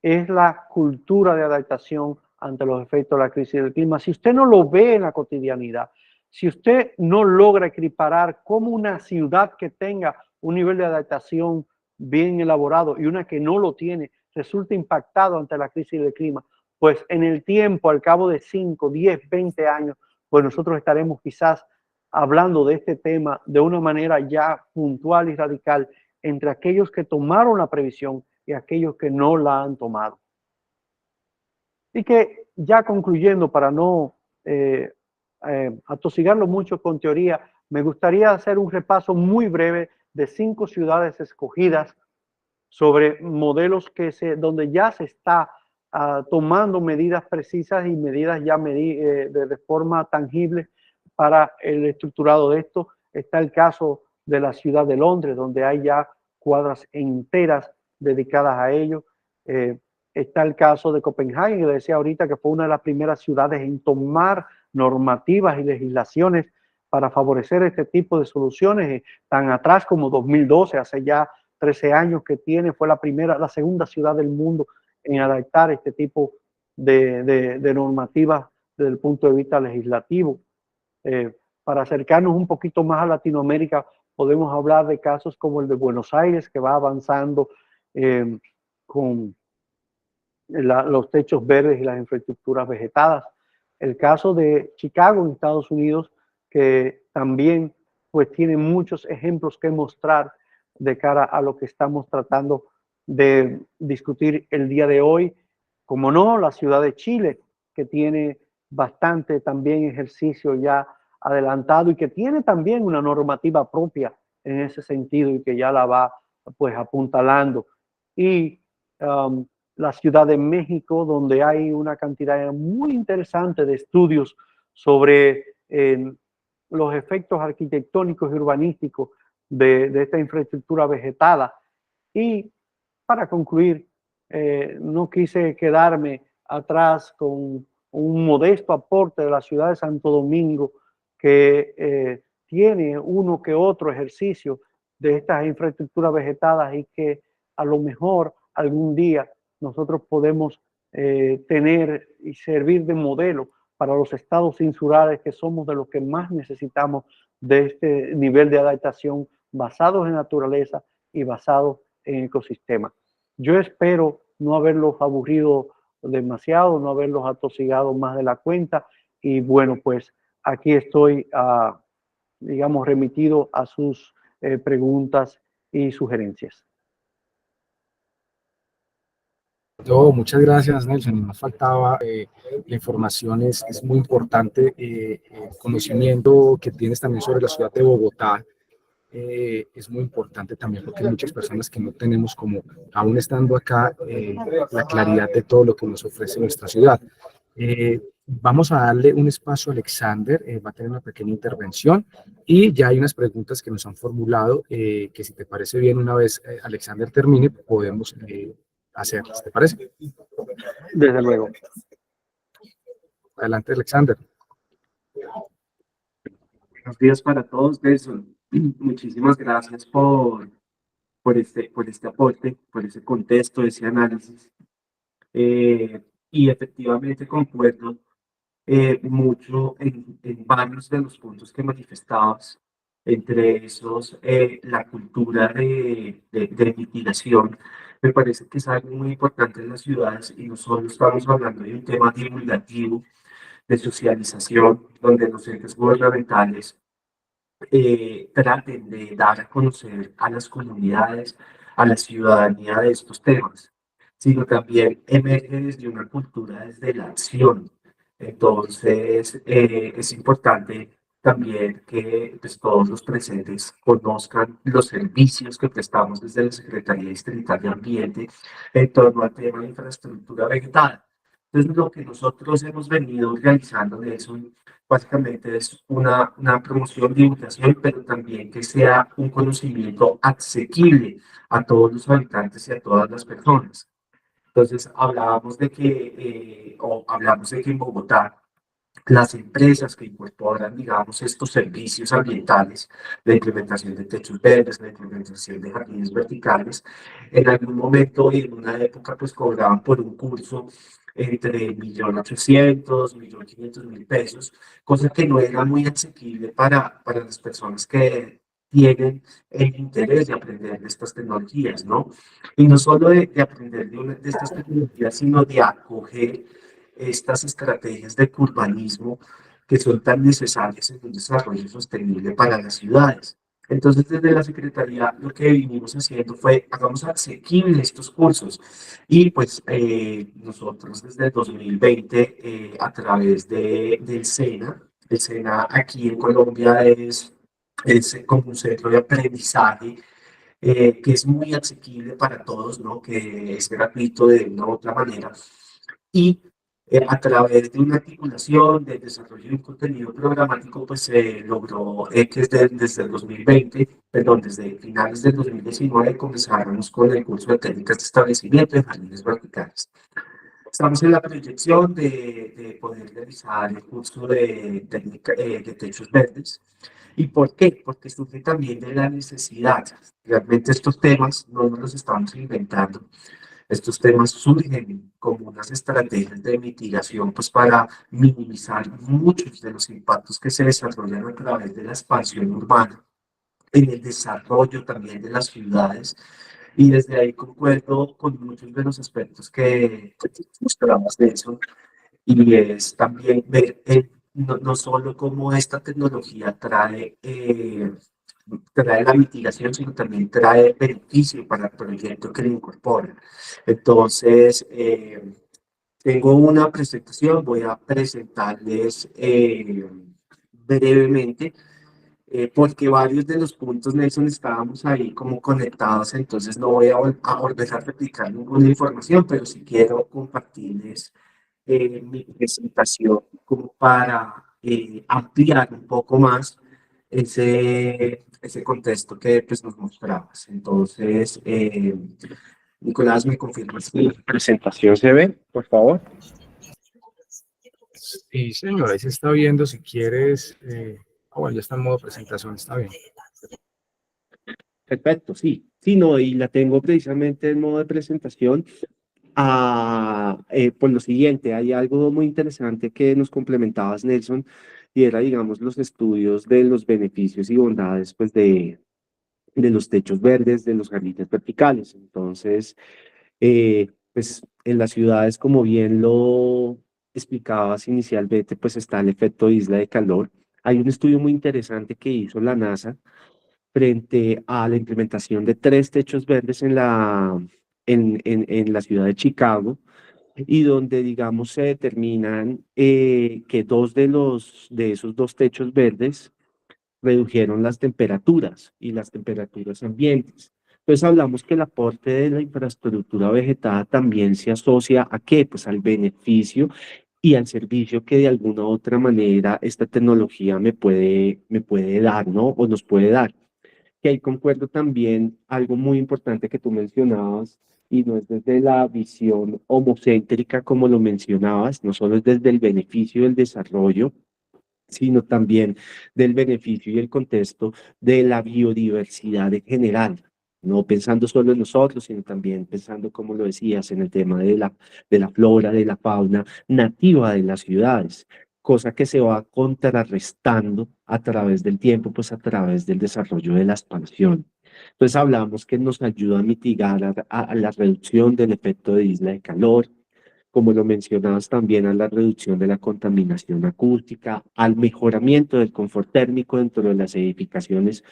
Speaker 1: es la cultura de adaptación ante los efectos de la crisis del clima. Si usted no lo ve en la cotidianidad, si usted no logra equiparar cómo una ciudad que tenga un nivel de adaptación bien elaborado y una que no lo tiene resulta impactado ante la crisis del clima, pues en el tiempo, al cabo de 5, 10, 20 años, pues nosotros estaremos quizás hablando de este tema de una manera ya puntual y radical entre aquellos que tomaron la previsión y aquellos que no la han tomado. Y que ya concluyendo, para no atosigarlo mucho con teoría, me gustaría hacer un repaso muy breve de 5 ciudades escogidas sobre modelos donde ya se está tomando medidas precisas y medidas ya de forma tangible para el estructurado de esto. Está el caso de la ciudad de Londres, donde hay ya cuadras enteras dedicadas a ello. Está el caso de Copenhague, que decía ahorita que fue una de las primeras ciudades en tomar normativas y legislaciones para favorecer este tipo de soluciones, tan atrás como 2012, hace ya 13 años que tiene, fue la segunda ciudad del mundo en adaptar este tipo de normativas desde el punto de vista legislativo. Para acercarnos un poquito más a Latinoamérica, podemos hablar de casos como el de Buenos Aires, que va avanzando con los techos verdes y las infraestructuras vegetadas. El caso de Chicago en Estados Unidos, que también pues tiene muchos ejemplos que mostrar de cara a lo que estamos tratando de discutir el día de hoy. como no, la ciudad de Chile, que tiene bastante también ejercicio ya adelantado y que tiene también una normativa propia en ese sentido y que ya la va pues apuntalando. Y la Ciudad de México, donde hay una cantidad muy interesante de estudios sobre los efectos arquitectónicos y urbanísticos de esta infraestructura vegetada. Y para concluir, no quise quedarme atrás con un modesto aporte de la ciudad de Santo Domingo, que tiene uno que otro ejercicio de estas infraestructuras vegetadas y que a lo mejor algún día nosotros podemos tener y servir de modelo para los estados insulares, que somos de los que más necesitamos de este nivel de adaptación basados en naturaleza y basados en ecosistemas. Yo espero no haberlos aburrido demasiado, no haberlos atosigado más de la cuenta y bueno, pues aquí estoy, digamos, remitido a sus preguntas y sugerencias.
Speaker 2: No, muchas gracias, Nelson. Nos faltaba, la información es muy importante, el conocimiento que tienes también sobre la ciudad de Bogotá. Es muy importante también porque hay muchas personas que no tenemos como, aún estando acá, la claridad de todo lo que nos ofrece nuestra ciudad. Vamos a darle un espacio a Alexander, va a tener una pequeña intervención y ya hay unas preguntas que nos han formulado, que si te parece bien, una vez Alexander termine, podemos hacerlas. ¿Te parece?
Speaker 1: Desde luego.
Speaker 2: Adelante, Alexander.
Speaker 3: Buenos días para todos, Nelson. Muchísimas gracias por este aporte, por ese contexto, ese análisis. Y efectivamente concuerdo mucho en varios de los puntos que manifestabas, entre esos la cultura de mitigación. Me parece que es algo muy importante en las ciudades y no solo estamos hablando de un tema divulgativo, de socialización, donde los entes gubernamentales traten de dar a conocer a las comunidades, a la ciudadanía de estos temas, sino también emerge desde una cultura desde la acción. Entonces, es importante también que pues, todos los presentes conozcan los servicios que prestamos desde la Secretaría Distrital de Ambiente en torno al tema de infraestructura vegetal. Entonces, lo que nosotros hemos venido realizando de eso básicamente es una promoción, divulgación, pero también que sea un conocimiento asequible a todos los habitantes y a todas las personas. Entonces, hablamos de que en Bogotá las empresas que incorporan, digamos, estos servicios ambientales, la implementación de techos verdes, la implementación de jardines verticales, en algún momento y en una época, pues cobraban por un curso entre 1.800.000, 1.500.000 pesos, cosa que no era muy asequible para las personas que tienen el interés de aprender de estas tecnologías, ¿no? Y no solo de aprender de estas tecnologías, sino de acoger estas estrategias de urbanismo que son tan necesarias en un desarrollo sostenible para las ciudades. Entonces, desde la Secretaría, lo que vinimos haciendo fue, hagamos asequibles estos cursos. Y pues nosotros desde el 2020, a través del SENA, el SENA aquí en Colombia es como un centro de aprendizaje que es muy asequible para todos, ¿no? Que es gratuito de una u otra manera. Y a través de una articulación del desarrollo de un contenido programático, pues se logró que desde el 2020, perdón, desde finales del 2019 comenzáramos con el curso de técnicas de establecimiento de jardines verticales. Estamos en la proyección de poder realizar el curso de techos verdes. ¿Y por qué? Porque surge también de la necesidad. Realmente estos temas no nos los estamos inventando. Estos temas surgen como unas estrategias de mitigación, pues para minimizar muchos de los impactos que se desarrollan a través de la expansión urbana, en el desarrollo también de las ciudades. Y desde ahí concuerdo con muchos de los aspectos que mostramos de eso. Y es también ver no solo cómo esta tecnología trae la mitigación, sino también trae beneficio para el proyecto que le incorpora. Entonces, tengo una presentación, voy a presentarles brevemente, porque varios de los puntos, Nelson, estábamos ahí como conectados, entonces no voy a volver a replicar ninguna información, pero sí quiero compartirles mi presentación como para ampliar un poco más ese contexto que pues, nos mostrabas. Entonces, Nicolás, ¿me confirmas si la presentación se ve, por favor?
Speaker 2: Sí, señor, ahí se está viendo si quieres. Bueno, ya está en modo presentación, está bien.
Speaker 3: Perfecto, sí. Sí, no, y la tengo precisamente en modo de presentación. Por lo siguiente, hay algo muy interesante que nos complementabas, Nelson, y era, digamos, los estudios de los beneficios y bondades, pues, de los techos verdes, de los jardines verticales. Entonces, pues, en las ciudades, como bien lo explicabas inicialmente, pues, está el efecto isla de calor. Hay un estudio muy interesante que hizo la NASA frente a la implementación de 3 techos verdes en la ciudad de Chicago, y donde, digamos, se determinan que de esos 2 techos verdes redujeron las temperaturas y las temperaturas ambientes. Entonces hablamos que el aporte de la infraestructura vegetada también se asocia a qué, pues al beneficio y al servicio que de alguna u otra manera esta tecnología me puede dar, ¿no? O nos puede dar. Que ahí concuerdo también algo muy importante que tú mencionabas, y no es desde la visión homocéntrica como lo mencionabas, no solo es desde el beneficio del desarrollo, sino también del beneficio y el contexto de la biodiversidad en general, no pensando solo en nosotros, sino también pensando, como lo decías, en el tema de la flora, de la fauna nativa de las ciudades, cosa que se va contrarrestando a través del tiempo, pues a través del desarrollo de la expansión. Entonces hablamos que nos ayuda a mitigar a la reducción del efecto de isla de calor, como lo mencionabas también, a la reducción de la contaminación acústica, al mejoramiento del confort térmico dentro de las edificaciones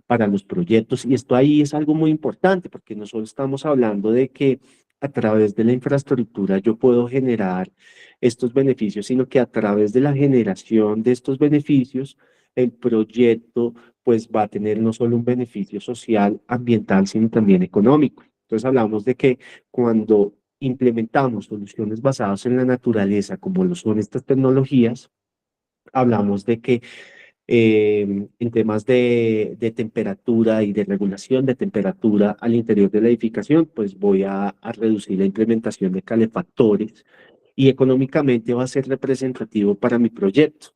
Speaker 3: para los proyectos. Y esto ahí es algo muy importante, porque no solo estamos hablando de que a través de la infraestructura yo puedo generar estos beneficios, sino que a través de la generación de estos beneficios, el proyecto pues va a tener no solo un beneficio social, ambiental, sino también económico. Entonces hablamos de que cuando implementamos soluciones basadas en la naturaleza, como lo son estas tecnologías, hablamos de que en temas de temperatura y de regulación de temperatura al interior de la edificación, pues voy a reducir la implementación de calefactores, y económicamente va a ser representativo para mi proyecto,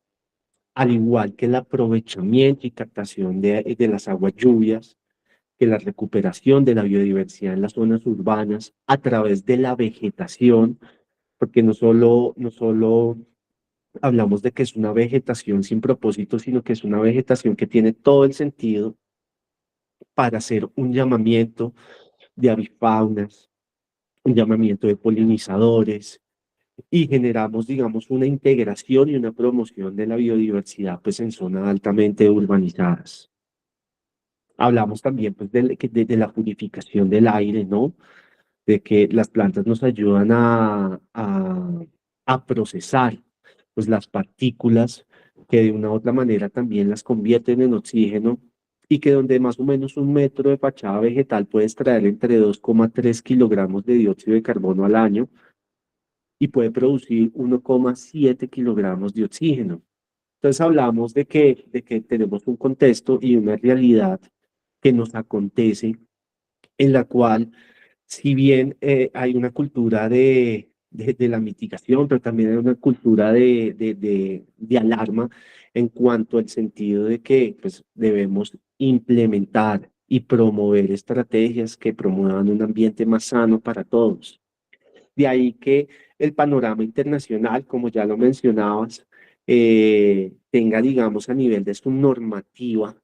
Speaker 3: al igual que el aprovechamiento y captación de las aguas lluvias, que la recuperación de la biodiversidad en las zonas urbanas a través de la vegetación, porque no solo hablamos de que es una vegetación sin propósito, sino que es una vegetación que tiene todo el sentido para hacer un llamamiento de avifaunas, un llamamiento de polinizadores, y generamos, digamos, una integración y una promoción de la biodiversidad, pues en zonas altamente urbanizadas. Hablamos también, pues, de la purificación del aire, ¿no? De que las plantas nos ayudan a procesar, pues, las partículas, que de una u otra manera también las convierten en oxígeno, y que donde más o menos 1 metro de fachada vegetal puede extraer entre 2,3 kilogramos de dióxido de carbono al año y puede producir 1,7 kilogramos de oxígeno. Entonces hablamos de que tenemos un contexto y una realidad que nos acontece, en la cual, si bien hay una cultura de la mitigación, pero también hay una cultura de alarma en cuanto al sentido de que pues, debemos implementar y promover estrategias que promuevan un ambiente más sano para todos. De ahí que el panorama internacional, como ya lo mencionabas, tenga, digamos, a nivel de su normativa,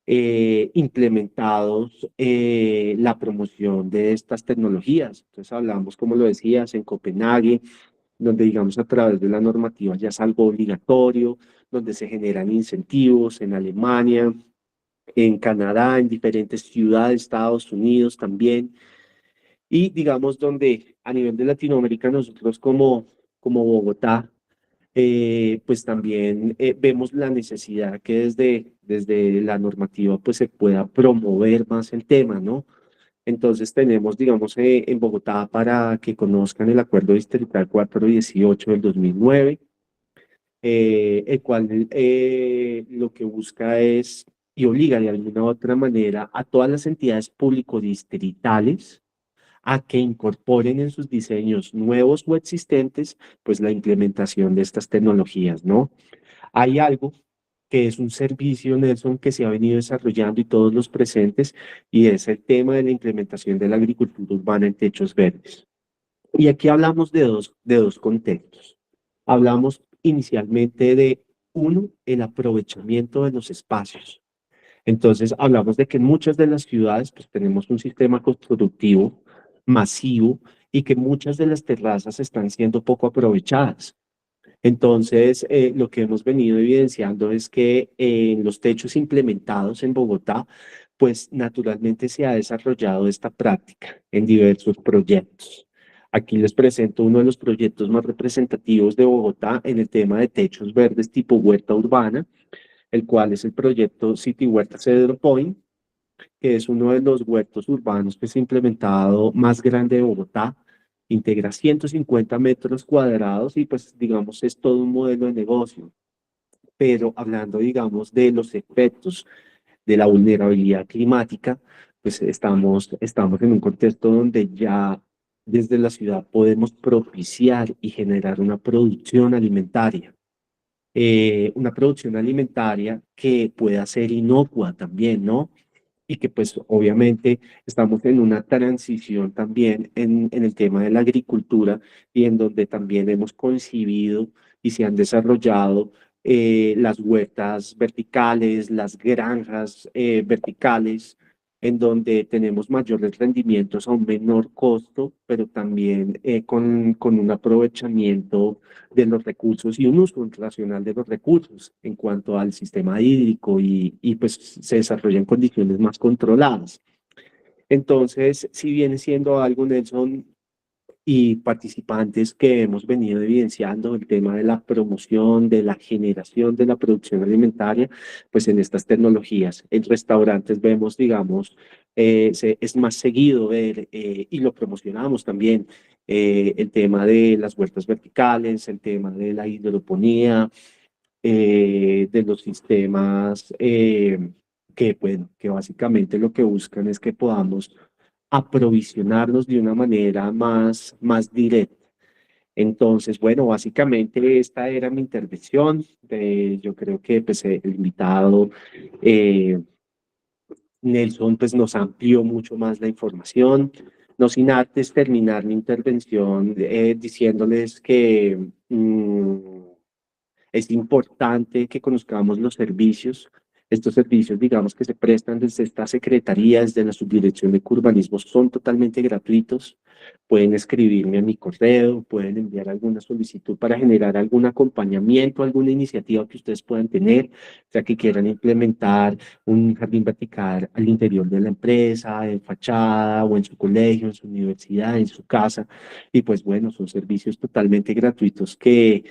Speaker 3: implementados la promoción de estas tecnologías. Entonces hablamos, como lo decías, en Copenhague, donde digamos a través de la normativa ya es algo obligatorio, donde se generan incentivos, en Alemania, en Canadá, en diferentes ciudades, Estados Unidos también. Y digamos donde a nivel de Latinoamérica nosotros como Bogotá, pues también vemos la necesidad que desde la normativa pues se pueda promover más el tema, ¿no? Entonces tenemos, digamos, en Bogotá para que conozcan el Acuerdo Distrital 418 del 2009, el cual lo que busca es y obliga de alguna u otra manera a todas las entidades público-distritales a que incorporen en sus diseños nuevos o existentes, pues la implementación de estas tecnologías, ¿no? Hay algo que es un servicio, Nelson, que se ha venido desarrollando y todos los presentes, y es el tema de la implementación de la agricultura urbana en techos verdes. Y aquí hablamos de dos contextos. Hablamos inicialmente de, uno, el aprovechamiento de los espacios. Entonces, hablamos de que en muchas de las ciudades pues, tenemos un sistema constructivo masivo y que muchas de las terrazas están siendo poco aprovechadas. Entonces, lo que hemos venido evidenciando es que en los techos implementados en Bogotá, pues naturalmente se ha desarrollado esta práctica en diversos proyectos. Aquí les presento uno de los proyectos más representativos de Bogotá en el tema de techos verdes tipo huerta urbana, el cual es el proyecto City Huerta Cedro Point, que es uno de los huertos urbanos que se ha implementado más grande de Bogotá. Integra 150 metros cuadrados y pues digamos es todo un modelo de negocio. Pero hablando digamos de los efectos de la vulnerabilidad climática, pues estamos en un contexto donde ya desde la ciudad podemos propiciar y generar una producción alimentaria que pueda ser inocua también, ¿no? Y que pues obviamente estamos en una transición también en el tema de la agricultura y en donde también hemos concibido y se han desarrollado las huertas verticales, las granjas verticales, en donde tenemos mayores rendimientos a un menor costo, pero también con un aprovechamiento de los recursos y un uso racional de los recursos en cuanto al sistema hídrico y pues se desarrolla en condiciones más controladas. Entonces, si viene siendo algo, Nelson, y participantes que hemos venido evidenciando el tema de la promoción, de la generación de la producción alimentaria, pues en estas tecnologías. En restaurantes vemos, digamos, es más seguido ver y lo promocionamos también. El tema de las huertas verticales, el tema de la hidroponía, de los sistemas que básicamente lo que buscan es que podamos aprovisionarnos de una manera más directa. Entonces, bueno, básicamente esta era mi intervención. Yo creo que pues, el invitado eh, Nelson pues, nos amplió mucho más la información. No sin antes terminar mi intervención diciéndoles que es importante que conozcamos los servicios. Estos servicios, digamos, que se prestan desde esta secretaría, desde la Subdirección de Urbanismo, son totalmente gratuitos. Pueden escribirme a mi correo, pueden enviar alguna solicitud para generar algún acompañamiento, alguna iniciativa que ustedes puedan tener, o sea, que quieran implementar un jardín vertical al interior de la empresa, en fachada o en su colegio, en su universidad, en su casa. Y pues bueno, son servicios totalmente gratuitos que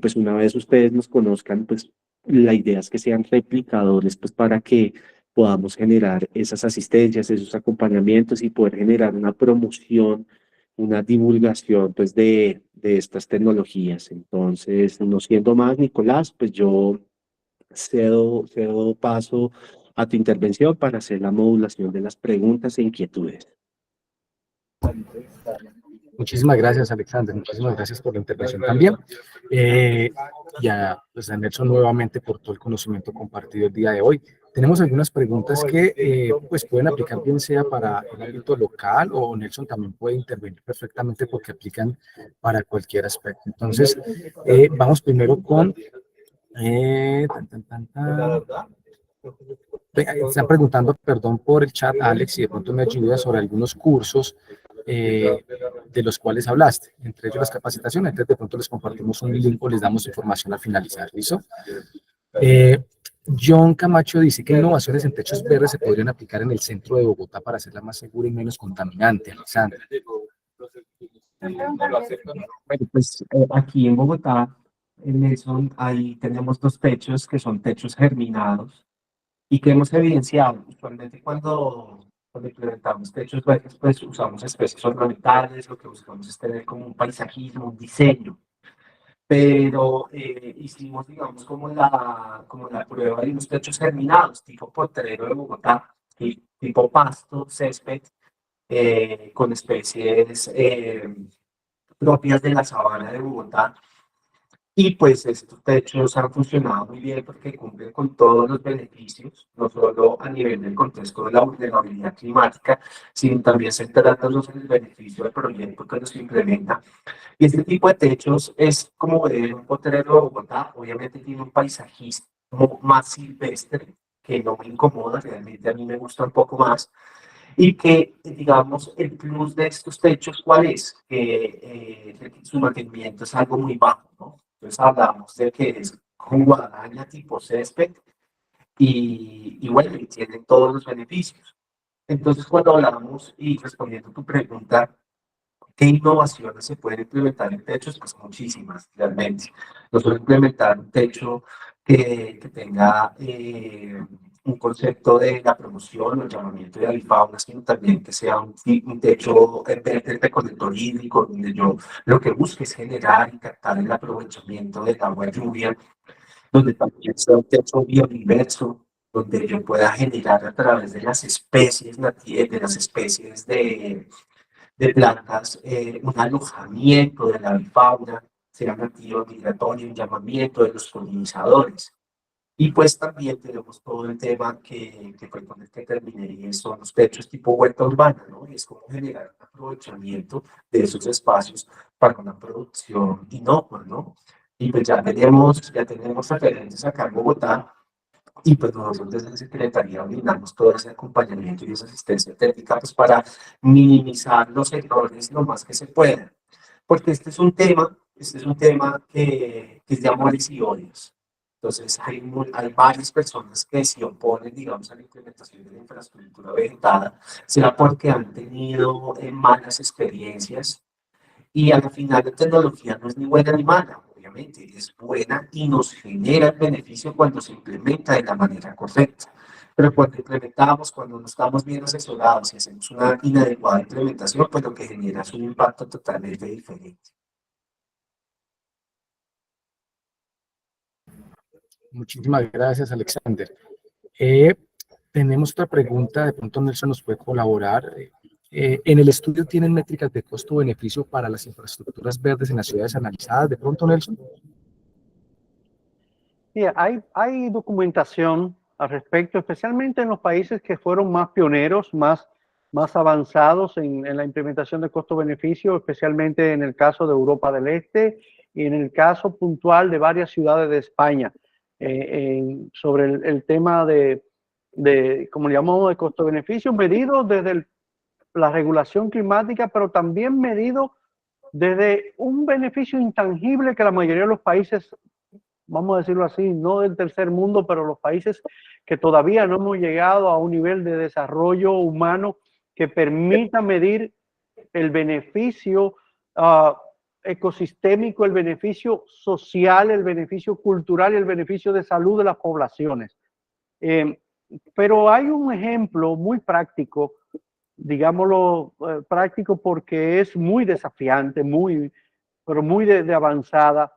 Speaker 3: pues una vez ustedes nos conozcan, pues la idea es que sean replicadores, pues para que podamos generar esas asistencias, esos acompañamientos y poder generar una promoción, una divulgación, pues de estas tecnologías. Entonces, no siendo más, Nicolás, pues yo cedo paso a tu intervención para hacer la modulación de las preguntas e inquietudes.
Speaker 2: Muchísimas gracias, Alexander. Muchísimas gracias por la intervención también. Y pues, a Nelson nuevamente por todo el conocimiento compartido el día de hoy. Tenemos algunas preguntas que pues pueden aplicar bien sea para el ámbito local o Nelson también puede intervenir perfectamente porque aplican para cualquier aspecto. Entonces, vamos primero con... Están preguntando, perdón por el chat, Alex, si de pronto me ayuda sobre algunos cursos de los cuales hablaste, entre ellos las capacitaciones. Entonces, de pronto les compartimos un link o les damos información al finalizar. ¿Listo? John Camacho dice que innovaciones en techos verdes se podrían aplicar en el centro de Bogotá para hacerla más segura y menos contaminante, Alexander.
Speaker 3: Bueno, pues aquí en Bogotá, en Nelson, ahí tenemos dos techos que son techos germinados y que hemos evidenciado. Usualmente cuando implementamos techos verdes, pues usamos especies ornamentales, lo que buscamos es tener como un paisajismo, un diseño. Pero hicimos, digamos, como la prueba de unos techos germinados, tipo potrero de Bogotá, tipo pasto, césped, con especies propias de la sabana de Bogotá. Y pues estos techos han funcionado muy bien porque cumplen con todos los beneficios, no solo a nivel del contexto de la vulnerabilidad climática, sino también centrándonos en el beneficio del proyecto que nos implementa. Y este tipo de techos es como ver un potrero de Bogotá, obviamente tiene un paisajismo más silvestre que no me incomoda, realmente a mí me gusta un poco más, y que, digamos, el plus de estos techos, ¿cuál es? Que su mantenimiento es algo muy bajo, ¿no? Entonces hablamos de que es con guadaña tipo césped y bueno, y tiene todos los beneficios. Entonces, cuando hablamos y respondiendo a tu pregunta, ¿qué innovaciones se pueden implementar en techos? Pues muchísimas, realmente. No solo implementar un techo que tenga un concepto de la promoción o el llamamiento de avifauna, sino también que sea un techo verde recolector hídrico, donde yo lo que busque es generar y captar el aprovechamiento del agua lluvia, donde también sea un techo biodiverso, donde yo pueda generar a través de las especies nativas, de las especies de plantas, un alojamiento de la avifauna, sea nativo, migratorio, un llamamiento de los polinizadores. Y pues también tenemos todo el tema que fue con el que terminé, y son los techos tipo huerta urbana, ¿no? Y es como generar un aprovechamiento de esos espacios para una producción inocua, ¿no? Y pues ya tenemos referentes acá en Bogotá, y pues nosotros desde la Secretaría brindamos todo ese acompañamiento y esa asistencia técnica pues para minimizar los errores lo más que se pueda. Porque este es un tema que es de amores y odios. Entonces hay varias personas que se oponen, digamos, a la implementación de la infraestructura vegetada, sea porque han tenido malas experiencias y al final la tecnología no es ni buena ni mala, obviamente, es buena y nos genera el beneficio cuando se implementa de la manera correcta. Pero cuando implementamos, cuando no estamos bien asesorados y hacemos una inadecuada implementación, pues lo que genera es un impacto totalmente diferente.
Speaker 2: Muchísimas gracias, Alexander. Eh, Tenemos otra pregunta, de pronto Nelson nos puede colaborar. ¿En el estudio tienen métricas de costo-beneficio para las infraestructuras verdes en las ciudades analizadas? De pronto, Nelson.
Speaker 1: Sí, hay documentación al respecto, especialmente en los países que fueron más pioneros, más avanzados en la implementación de costo-beneficio, especialmente en el caso de Europa del Este y en el caso puntual de varias ciudades de España, sobre el tema como le llamamos, de costo-beneficio, medido desde la regulación climática, pero también medido desde un beneficio intangible que la mayoría de los países, vamos a decirlo así, no del tercer mundo, pero los países que todavía no hemos llegado a un nivel de desarrollo humano que permita medir el beneficio ecosistémico, el beneficio social, el beneficio cultural y el beneficio de salud de las poblaciones. Pero hay un ejemplo muy práctico, digámoslo práctico porque es muy desafiante, pero muy de avanzada,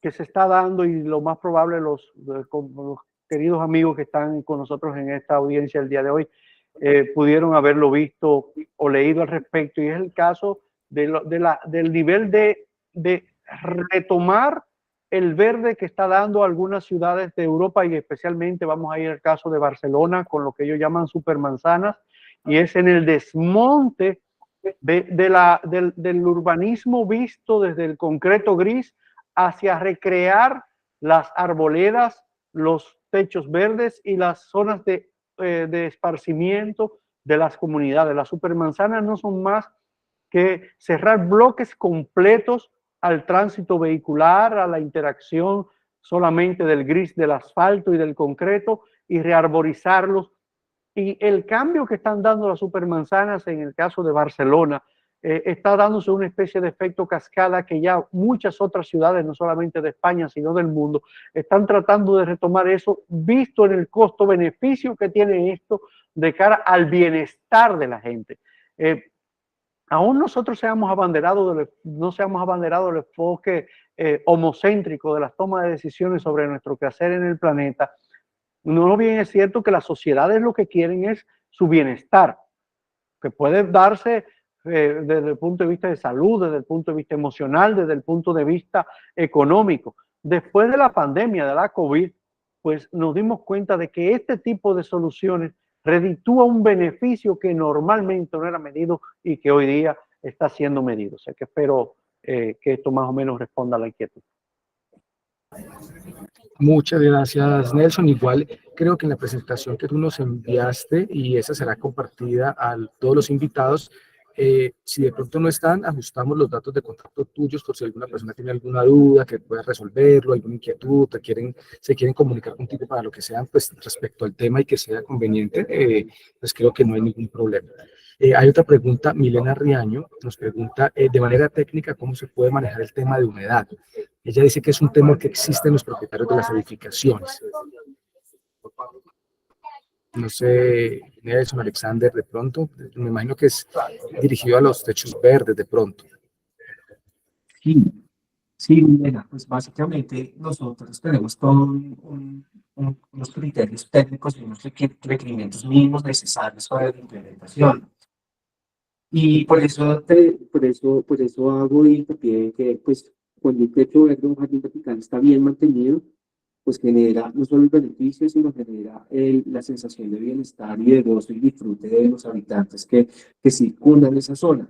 Speaker 1: que se está dando, y lo más probable los queridos amigos que están con nosotros en esta audiencia el día de hoy pudieron haberlo visto o leído al respecto, y es el caso del nivel de retomar el verde que está dando algunas ciudades de Europa, y especialmente vamos a ir al caso de Barcelona con lo que ellos llaman supermanzanas, y es en el desmonte del urbanismo visto desde el concreto gris hacia recrear las arboledas, los techos verdes y las zonas de esparcimiento de las comunidades. Las supermanzanas no son más que cerrar bloques completos al tránsito vehicular, a la interacción solamente del gris del asfalto y del concreto y rearborizarlos. Y el cambio que están dando las supermanzanas en el caso de Barcelona está dándose una especie de efecto cascada que ya muchas otras ciudades, no solamente de España, sino del mundo, están tratando de retomar eso, visto en el costo-beneficio que tiene esto de cara al bienestar de la gente. Aún nosotros no seamos abanderados del enfoque homocéntrico de las tomas de decisiones sobre nuestro quehacer en el planeta, no bien es cierto que las sociedades lo que quieren es su bienestar, que puede darse desde el punto de vista de salud, desde el punto de vista emocional, desde el punto de vista económico. Después de la pandemia, de la COVID, pues nos dimos cuenta de que este tipo de soluciones reditúa un beneficio que normalmente no era medido y que hoy día está siendo medido. O sea que espero que esto más o menos responda a la inquietud.
Speaker 2: Muchas gracias, Nelson. Igual creo que en la presentación que tú nos enviaste, y esa será compartida a todos los invitados, si de pronto no están, ajustamos los datos de contacto tuyos por si alguna persona tiene alguna duda, que pueda resolverlo, alguna inquietud, se quieren comunicar contigo para lo que sean, pues respecto al tema y que sea conveniente, pues creo que no hay ningún problema. Hay otra pregunta, Milena Riaño nos pregunta de manera técnica cómo se puede manejar el tema de humedad. Ella dice que es un temor que existe en los propietarios de las edificaciones. No sé, Nelson, Alexander, de pronto, me imagino que es dirigido a los techos verdes de pronto.
Speaker 3: Sí, sí, mira, pues básicamente nosotros tenemos unos criterios técnicos y unos requerimientos mínimos necesarios para la implementación. Y por eso hago hincapié en que, pues, cuando el techo verde de un jardín vertical está bien mantenido, pues genera no solo el beneficio, sino genera la sensación de bienestar y de gozo y disfrute de los habitantes que circundan esa zona.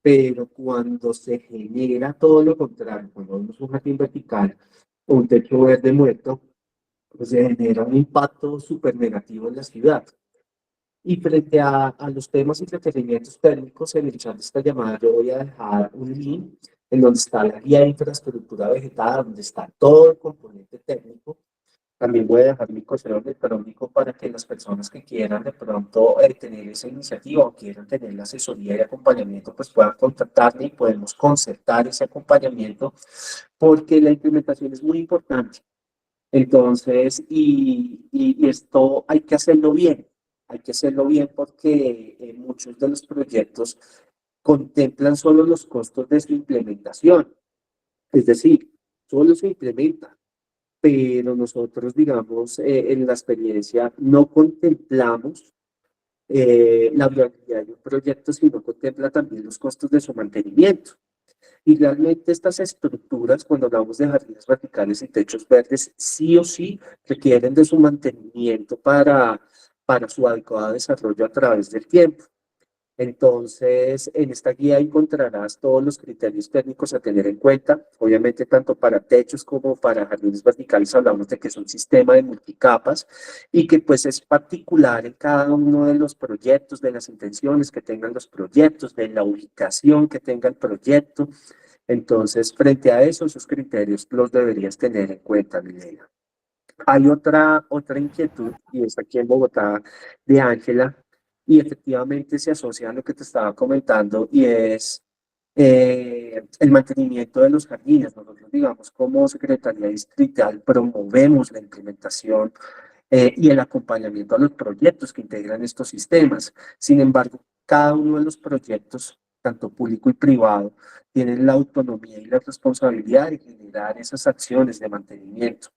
Speaker 3: Pero cuando se genera todo lo contrario, cuando vemos un jardín vertical o un techo verde muerto, pues se genera un impacto súper negativo en la ciudad. Y frente a los temas y requerimientos técnicos, en el chat de esta llamada yo voy a dejar un link en donde está la guía de infraestructura vegetal, donde está todo el componente técnico. También voy a dejar mi correo electrónico para que las personas que quieran de pronto tener esa iniciativa o quieran tener la asesoría y acompañamiento, pues puedan contactarme y podemos concertar ese acompañamiento, porque la implementación es muy importante. Entonces, y esto hay que hacerlo bien. Hay que hacerlo bien porque muchos de los proyectos contemplan solo los costos de su implementación. Es decir, solo se implementa, pero nosotros, digamos, en la experiencia no contemplamos la viabilidad de un proyecto, sino contempla también los costos de su mantenimiento. Y realmente estas estructuras, cuando hablamos de jardines verticales y techos verdes, sí o sí requieren de su mantenimiento para su adecuado desarrollo a través del tiempo. Entonces, en esta guía encontrarás todos los criterios técnicos a tener en cuenta. Obviamente, tanto para techos como para jardines verticales hablamos de que es un sistema de multicapas y que pues es particular en cada uno de los proyectos, de las intenciones que tengan los proyectos, de la ubicación que tenga el proyecto. Entonces, frente a eso, esos criterios los deberías tener en cuenta, Milena. Hay otra inquietud, y es aquí en Bogotá, de Ángela, y efectivamente se asocia a lo que te estaba comentando, y es el mantenimiento de los jardines. Nosotros, digamos, como Secretaría Distrital, promovemos la implementación y el acompañamiento a los proyectos que integran estos sistemas. Sin embargo, cada uno de los proyectos, tanto público y privado, tienen la autonomía y la responsabilidad de generar esas acciones de mantenimiento.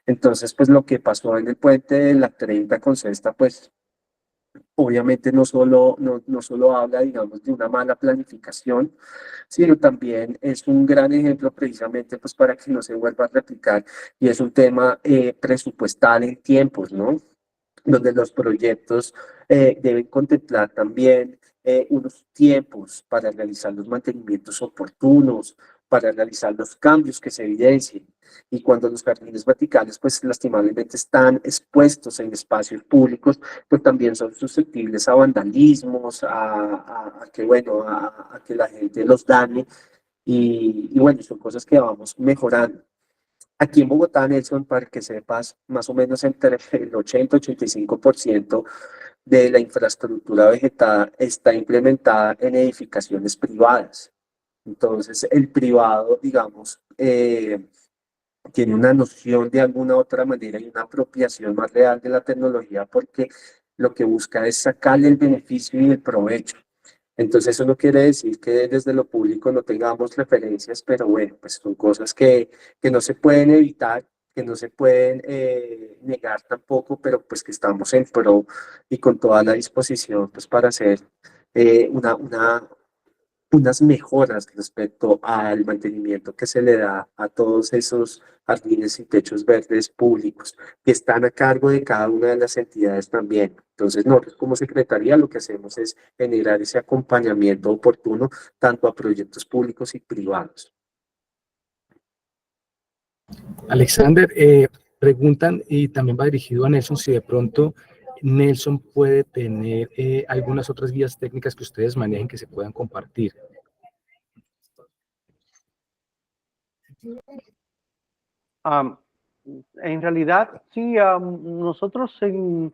Speaker 3: Entonces, pues lo que pasó en el puente de la 30 con Cesta, pues obviamente no solo habla, digamos, de una mala planificación, sino también es un gran ejemplo precisamente pues para que no se vuelva a replicar, y es un tema presupuestal en tiempos, ¿no? Donde los proyectos deben contemplar también unos tiempos para realizar los mantenimientos oportunos, para realizar los cambios que se evidencien. Y cuando los jardines verticales, pues lastimablemente están expuestos en espacios públicos, pues también son susceptibles a vandalismos, que, bueno, que la gente los dañe. Y bueno, son cosas que vamos mejorando. Aquí en Bogotá, Nelson, para que sepas, más o menos entre el 80 y 85% de la infraestructura vegetal está implementada en edificaciones privadas. Entonces, el privado, digamos, tiene una noción de alguna otra manera y una apropiación más real de la tecnología porque lo que busca es sacarle el beneficio y el provecho. Entonces, eso no quiere decir que desde lo público no tengamos referencias, pero bueno, pues son cosas que no se pueden evitar, que no se pueden negar tampoco, pero pues que estamos en pro y con toda la disposición pues para hacer unas mejoras respecto al mantenimiento que se le da a todos esos jardines y techos verdes públicos que están a cargo de cada una de las entidades también. Entonces, nosotros como Secretaría lo que hacemos es generar ese acompañamiento oportuno tanto a proyectos públicos y privados.
Speaker 2: Alexander, preguntan, y también va dirigido a Nelson, si de pronto Nelson puede tener algunas otras guías técnicas que ustedes manejen que se puedan compartir.
Speaker 1: En realidad, sí, nosotros en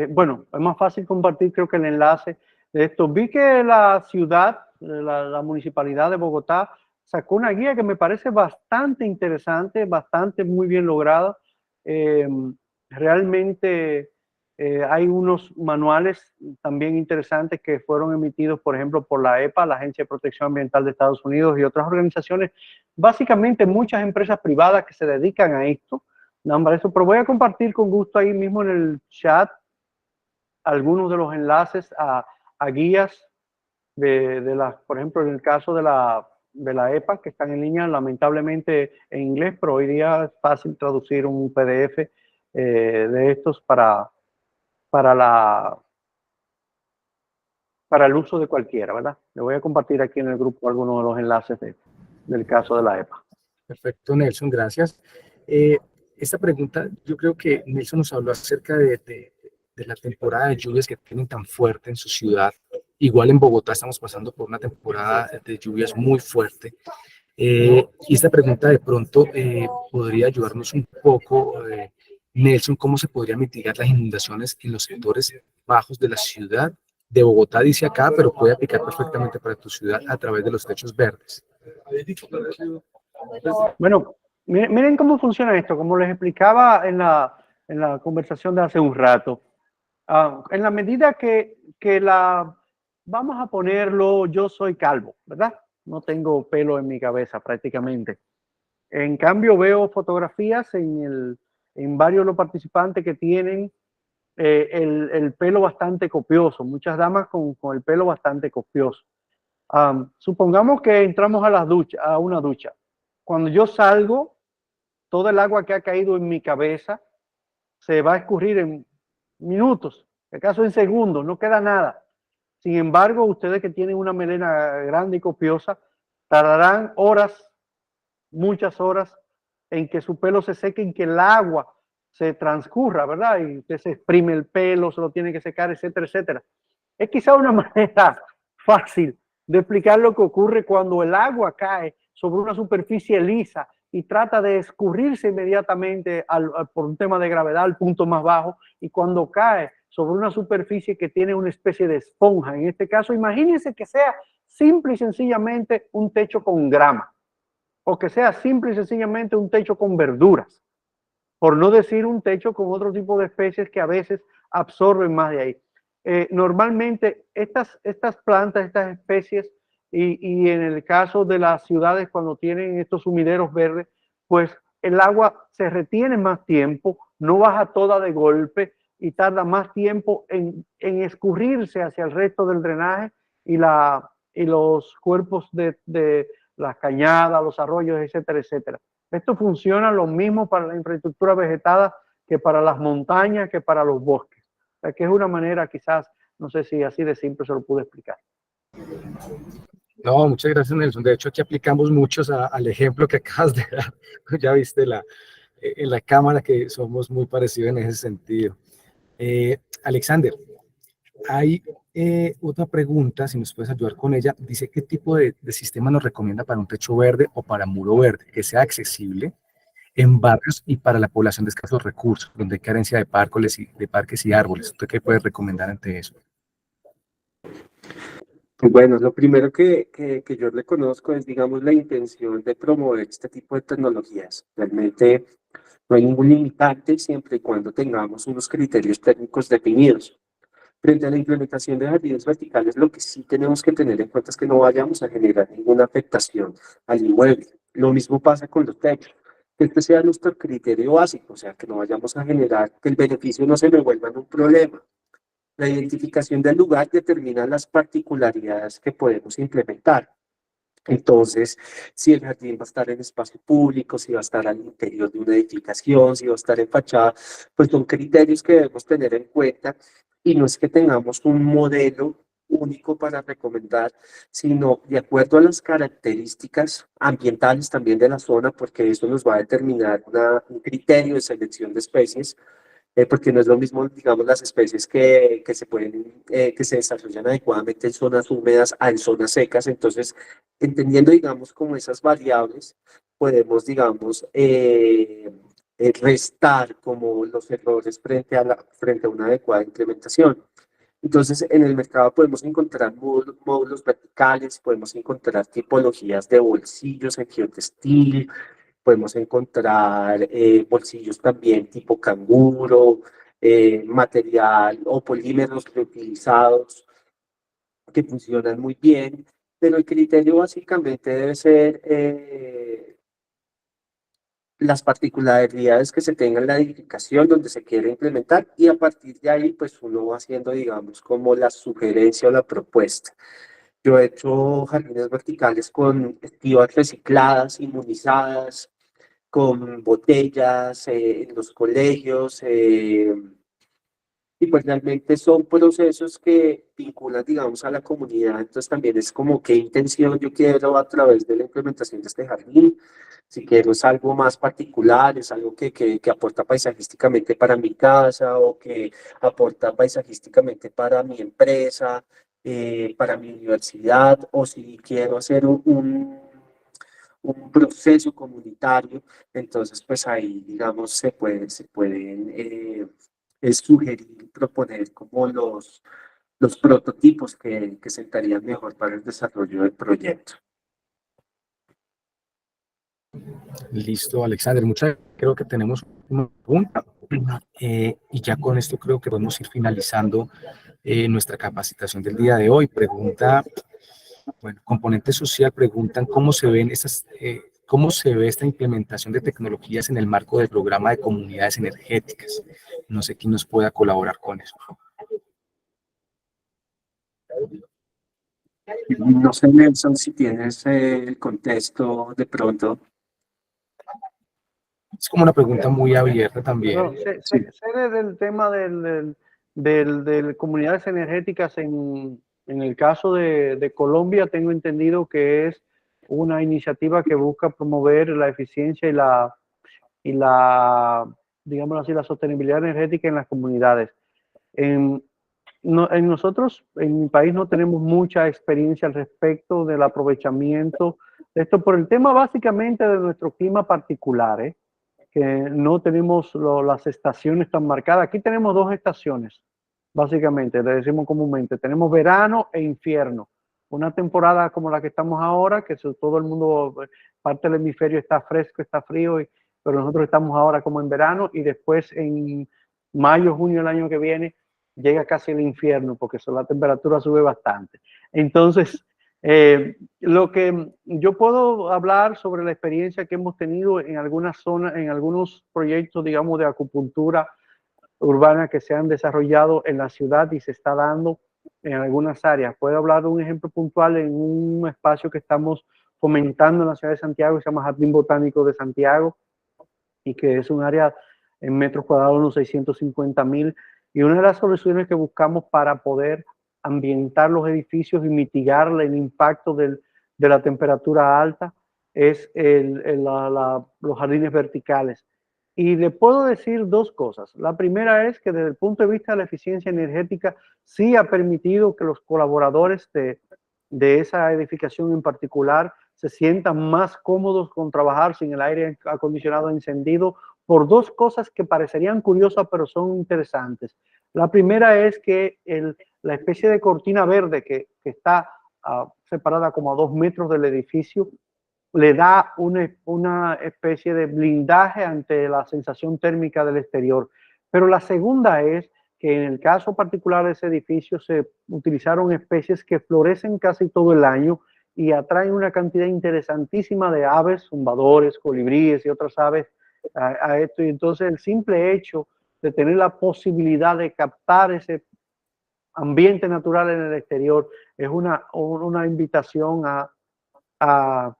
Speaker 1: bueno, es más fácil compartir creo que el enlace de esto. Vi que la ciudad, la municipalidad de Bogotá, sacó una guía que me parece bastante interesante, bastante muy bien lograda. Realmente hay unos manuales también interesantes que fueron emitidos, por ejemplo, por la EPA, la Agencia de Protección Ambiental de Estados Unidos, y otras organizaciones, básicamente muchas empresas privadas que se dedican a esto. No, eso, pero voy a compartir con gusto ahí mismo en el chat algunos de los enlaces a guías por ejemplo, en el caso de la EPA, que están en línea, lamentablemente en inglés, pero hoy día es fácil traducir un PDF de estos para el uso de cualquiera, ¿verdad? Le voy a compartir aquí en el grupo algunos de los enlaces del caso de la EPA.
Speaker 2: Perfecto, Nelson, gracias. Esta pregunta, yo creo que Nelson nos habló acerca de la temporada de lluvias que tienen tan fuerte en su ciudad. Igual en Bogotá estamos pasando por una temporada de lluvias muy fuerte. Y esta pregunta de pronto podría ayudarnos un poco, Nelson, ¿cómo se podría mitigar las inundaciones en los sectores bajos de la ciudad? De Bogotá dice acá, pero puede aplicar perfectamente para tu ciudad a través de los techos verdes.
Speaker 1: Bueno, miren cómo funciona esto, como les explicaba en la conversación de hace un rato. En la medida que vamos a ponerlo, yo soy calvo, ¿verdad? No tengo pelo en mi cabeza prácticamente. En cambio, veo fotografías en varios de los participantes que tienen el pelo bastante copioso, muchas damas con el pelo bastante copioso. Supongamos que entramos a una ducha. Cuando yo salgo, todo el agua que ha caído en mi cabeza se va a escurrir en minutos, en caso en segundos, no queda nada. Sin embargo, ustedes que tienen una melena grande y copiosa, tardarán horas, muchas horas, en que su pelo se seque, en que el agua se transcurra, ¿verdad? Y usted se exprime el pelo, se lo tiene que secar, etcétera, etcétera. Es quizá una manera fácil de explicar lo que ocurre cuando el agua cae sobre una superficie lisa y trata de escurrirse inmediatamente por un tema de gravedad al punto más bajo, y cuando cae sobre una superficie que tiene una especie de esponja, en este caso, imagínense que sea simple y sencillamente un techo con grama, o que sea simple y sencillamente un techo con verduras, por no decir un techo con otro tipo de especies que a veces absorben más de ahí. Normalmente estas plantas, estas especies, y en el caso de las ciudades cuando tienen estos sumideros verdes, pues el agua se retiene más tiempo, no baja toda de golpe y tarda más tiempo en escurrirse hacia el resto del drenaje y los cuerpos de las cañadas, los arroyos, etcétera, etcétera. Esto funciona lo mismo para la infraestructura vegetada que para las montañas, que para los bosques. O sea, que es una manera quizás, no sé si así de simple se lo pude explicar.
Speaker 2: No, muchas gracias, Nelson. De hecho, aquí aplicamos muchos al ejemplo que acabas de dar. Ya viste en la cámara que somos muy parecidos en ese sentido. Alexander, Hay otra pregunta, si nos puedes ayudar con ella. Dice, ¿qué tipo de sistema nos recomienda para un techo verde o para muro verde que sea accesible en barrios y para la población de escasos recursos, donde hay carencia de parques y árboles? ¿Usted qué puede recomendar ante eso?
Speaker 3: Bueno, lo primero que yo reconozco es, digamos, la intención de promover este tipo de tecnologías. Realmente no hay ningún limitante siempre y cuando tengamos unos criterios técnicos definidos. Frente a la implementación de jardines verticales, lo que sí tenemos que tener en cuenta es que no vayamos a generar ninguna afectación al inmueble. Lo mismo pasa con los techos. Que este sea nuestro criterio básico, o sea, que no vayamos a generar que el beneficio no se me vuelva en un problema. La identificación del lugar determina las particularidades que podemos implementar. Entonces, si el jardín va a estar en espacio público, si va a estar al interior de una edificación, si va a estar en fachada, pues son criterios que debemos tener en cuenta y no es que tengamos un modelo único para recomendar, sino de acuerdo a las características ambientales también de la zona, porque eso nos va a determinar un criterio de selección de especies porque no es lo mismo, digamos, las especies que se pueden, que se desarrollan adecuadamente en zonas húmedas a en zonas secas. Entonces, entendiendo, digamos, como esas variables, podemos, digamos, restar como los errores frente a una adecuada implementación. Entonces, en el mercado podemos encontrar módulos verticales, podemos encontrar tipologías de bolsillos en geotextil, podemos encontrar bolsillos también tipo canguro, material o polímeros reutilizados que funcionan muy bien, pero el criterio básicamente debe ser las particularidades que se tengan en la edificación donde se quiere implementar y a partir de ahí pues uno va haciendo digamos como la sugerencia o la propuesta. Yo he hecho jardines verticales con estivas recicladas, inmunizadas, con botellas en los colegios, y pues realmente son procesos que vinculan, digamos, a la comunidad. Entonces también es como qué intención yo quiero a través de la implementación de este jardín. Si quiero es algo más particular, es algo que aporta paisajísticamente para mi casa o que aporta paisajísticamente para mi empresa, para mi universidad, o si quiero hacer un proceso comunitario, entonces pues ahí, digamos, se pueden sugerir, proponer como los prototipos que sentarían mejor para el desarrollo del proyecto.
Speaker 2: Listo, Alexander. Creo que tenemos una pregunta y ya con esto creo que podemos ir finalizando nuestra capacitación del día de hoy. Pregunta, bueno, componente social, preguntan cómo se ve esta implementación de tecnologías en el marco del programa de comunidades energéticas. No sé quién nos pueda colaborar con eso.
Speaker 3: No sé, Nelson, si tienes el contexto de pronto.
Speaker 2: Es como una pregunta muy abierta también.
Speaker 1: No, sé del tema de comunidades energéticas en el caso de Colombia, tengo entendido que es una iniciativa que busca promover la eficiencia y la, digamos así, la sostenibilidad energética en las comunidades. En nosotros, en mi país, no tenemos mucha experiencia al respecto del aprovechamiento de esto por el tema básicamente de nuestro clima particular, que no tenemos las estaciones tan marcadas. Aquí tenemos dos estaciones, básicamente, le decimos comúnmente. Tenemos verano e invierno. Una temporada como la que estamos ahora, que todo el mundo, parte del hemisferio está fresco, está frío, pero nosotros estamos ahora como en verano y después en mayo, junio del año que viene llega casi el infierno porque la temperatura sube bastante. Entonces, lo que yo puedo hablar sobre la experiencia que hemos tenido en algunas zonas, en algunos proyectos, digamos, de acupuntura urbana que se han desarrollado en la ciudad y se está dando en algunas áreas. Puedo hablar de un ejemplo puntual en un espacio que estamos fomentando en la ciudad de Santiago, que se llama Jardín Botánico de Santiago, y que es un área en metros cuadrados unos 650,000. Y una de las soluciones que buscamos para poder ambientar los edificios y mitigar el impacto de la temperatura alta es los jardines verticales. Y le puedo decir dos cosas. La primera es que desde el punto de vista de la eficiencia energética, sí ha permitido que los colaboradores de esa edificación en particular se sientan más cómodos con trabajar sin el aire acondicionado encendido por dos cosas que parecerían curiosas, pero son interesantes. La primera es que la especie de cortina verde que está separada como a 2 metros del edificio, le da una especie de blindaje ante la sensación térmica del exterior. Pero la segunda es que en el caso particular de ese edificio se utilizaron especies que florecen casi todo el año y atraen una cantidad interesantísima de aves, zumbadores, colibríes y otras aves a esto. Y entonces el simple hecho de tener la posibilidad de captar ese ambiente natural en el exterior es una invitación a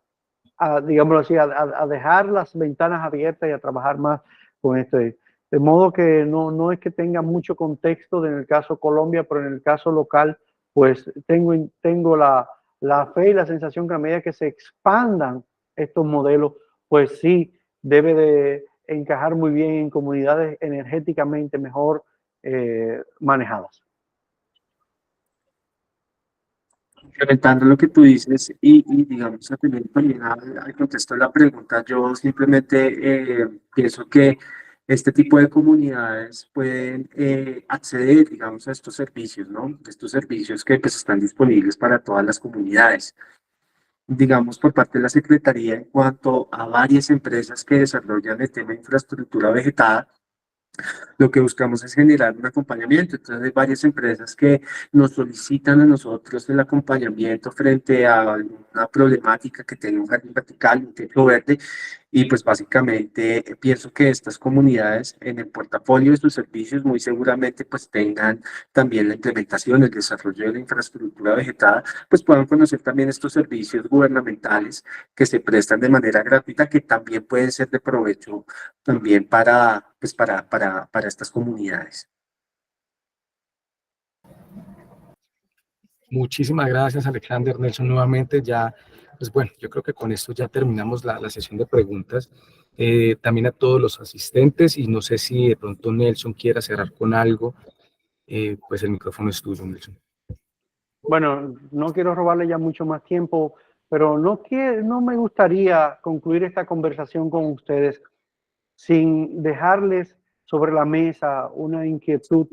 Speaker 1: digámoslo así, a dejar las ventanas abiertas y a trabajar más con esto. De modo que no es que tenga mucho contexto en el caso Colombia, pero en el caso local, pues tengo la fe y la sensación que a medida que se expandan estos modelos, pues sí, debe de encajar muy bien en comunidades energéticamente mejor manejadas.
Speaker 3: Complementando lo que tú dices y digamos, atendiendo también al contexto de la pregunta, yo simplemente pienso que este tipo de comunidades pueden acceder, digamos, a estos servicios, ¿no? Estos servicios que pues, están disponibles para todas las comunidades. Digamos, por parte de la Secretaría, en cuanto a varias empresas que desarrollan el tema de infraestructura vegetal, lo que buscamos es generar un acompañamiento. Entonces, hay varias empresas que nos solicitan a nosotros el acompañamiento frente a una problemática que tenga un jardín vertical, un techo verde, y pues básicamente pienso que estas comunidades en el portafolio de sus servicios muy seguramente pues tengan también la implementación, el desarrollo de la infraestructura vegetal, pues puedan conocer también estos servicios gubernamentales que se prestan de manera gratuita, que también pueden ser de provecho también pues para estas comunidades.
Speaker 2: Muchísimas gracias, Alexander. Nelson, nuevamente ya, pues bueno, yo creo que con esto ya terminamos la sesión de preguntas. También a todos los asistentes, y no sé si de pronto Nelson quiera cerrar con algo, pues el micrófono es tuyo, Nelson.
Speaker 1: Bueno, no quiero robarle ya mucho más tiempo, pero no me gustaría concluir esta conversación con ustedes sin dejarles sobre la mesa una inquietud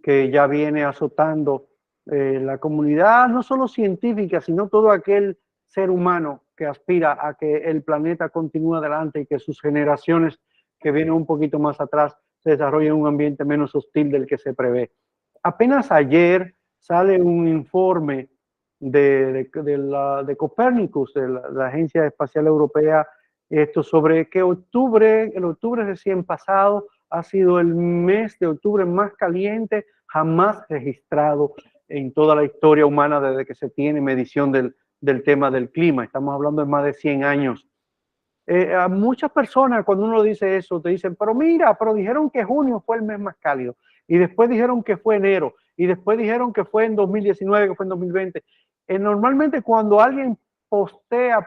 Speaker 1: que ya viene azotando la comunidad, no solo científica, sino todo aquel ser humano que aspira a que el planeta continúe adelante y que sus generaciones que vienen un poquito más atrás se desarrollen en un ambiente menos hostil del que se prevé. Apenas ayer sale un informe de Copernicus, de la Agencia Espacial Europea, sobre que el octubre recién pasado ha sido el mes de octubre más caliente jamás registrado en toda la historia humana desde que se tiene medición del tema del clima. Estamos hablando de más de 100 años. A muchas personas cuando uno dice eso te dicen, pero mira, pero dijeron que junio fue el mes más cálido y después dijeron que fue enero y después dijeron que fue en 2019, que fue en 2020. Normalmente cuando alguien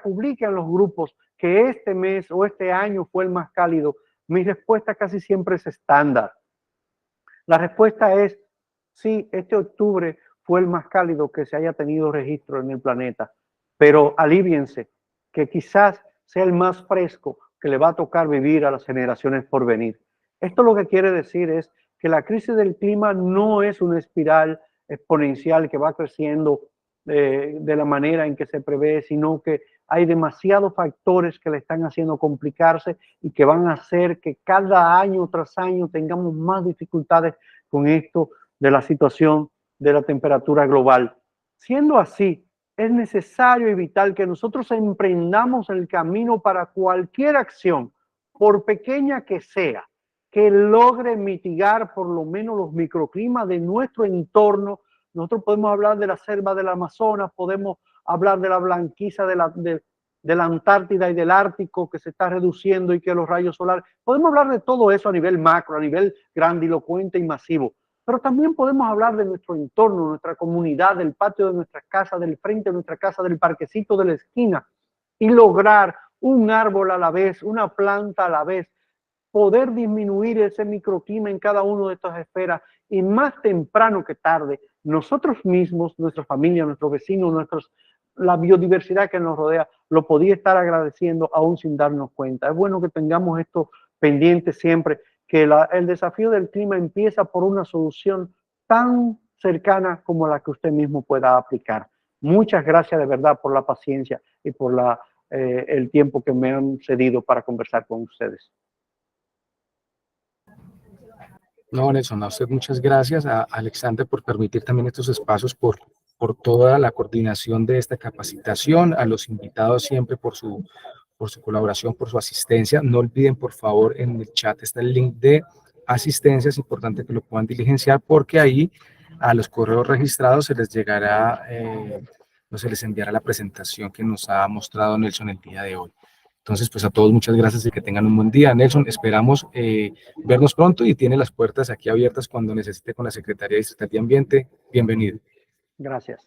Speaker 1: publica en los grupos que este mes o este año fue el más cálido, mi respuesta casi siempre es estándar. La respuesta es, sí, este octubre fue el más cálido que se haya tenido registro en el planeta, pero alíviense, que quizás sea el más fresco que le va a tocar vivir a las generaciones por venir. Esto lo que quiere decir es que la crisis del clima no es una espiral exponencial que va creciendo de la manera en que se prevé, sino que hay demasiados factores que le están haciendo complicarse y que van a hacer que cada año tras año tengamos más dificultades con esto de la situación de la temperatura global. Siendo así, es necesario y vital que nosotros emprendamos el camino para cualquier acción, por pequeña que sea, que logre mitigar por lo menos los microclimas de nuestro entorno. Nosotros podemos hablar de la selva del Amazonas, podemos hablar de la blanquiza de la Antártida y del Ártico que se está reduciendo y que los rayos solares, podemos hablar de todo eso a nivel macro, a nivel grandilocuente y masivo, pero también podemos hablar de nuestro entorno, nuestra comunidad, del patio de nuestra casa, del frente de nuestra casa, del parquecito de la esquina y lograr un árbol a la vez, una planta a la vez, poder disminuir ese microclima en cada una de estas esferas y más temprano que tarde, nosotros mismos, nuestra familia, nuestros vecinos, la biodiversidad que nos rodea, lo podía estar agradeciendo aún sin darnos cuenta. Es bueno que tengamos esto pendiente siempre, que el desafío del clima empieza por una solución tan cercana como la que usted mismo pueda aplicar. Muchas gracias de verdad por la paciencia y por el tiempo que me han cedido para conversar con ustedes.
Speaker 2: No, Nelson, a usted muchas gracias, a Alexander por permitir también estos espacios, por toda la coordinación de esta capacitación, a los invitados siempre por su colaboración, por su asistencia. No olviden, por favor, en el chat está el link de asistencia, es importante que lo puedan diligenciar porque ahí a los correos registrados se les llegará, no se les enviará la presentación que nos ha mostrado Nelson el día de hoy. Entonces, pues a todos muchas gracias y que tengan un buen día. Nelson, esperamos vernos pronto y tiene las puertas aquí abiertas cuando necesite con la Secretaría de Ambiente. Bienvenido.
Speaker 1: Gracias.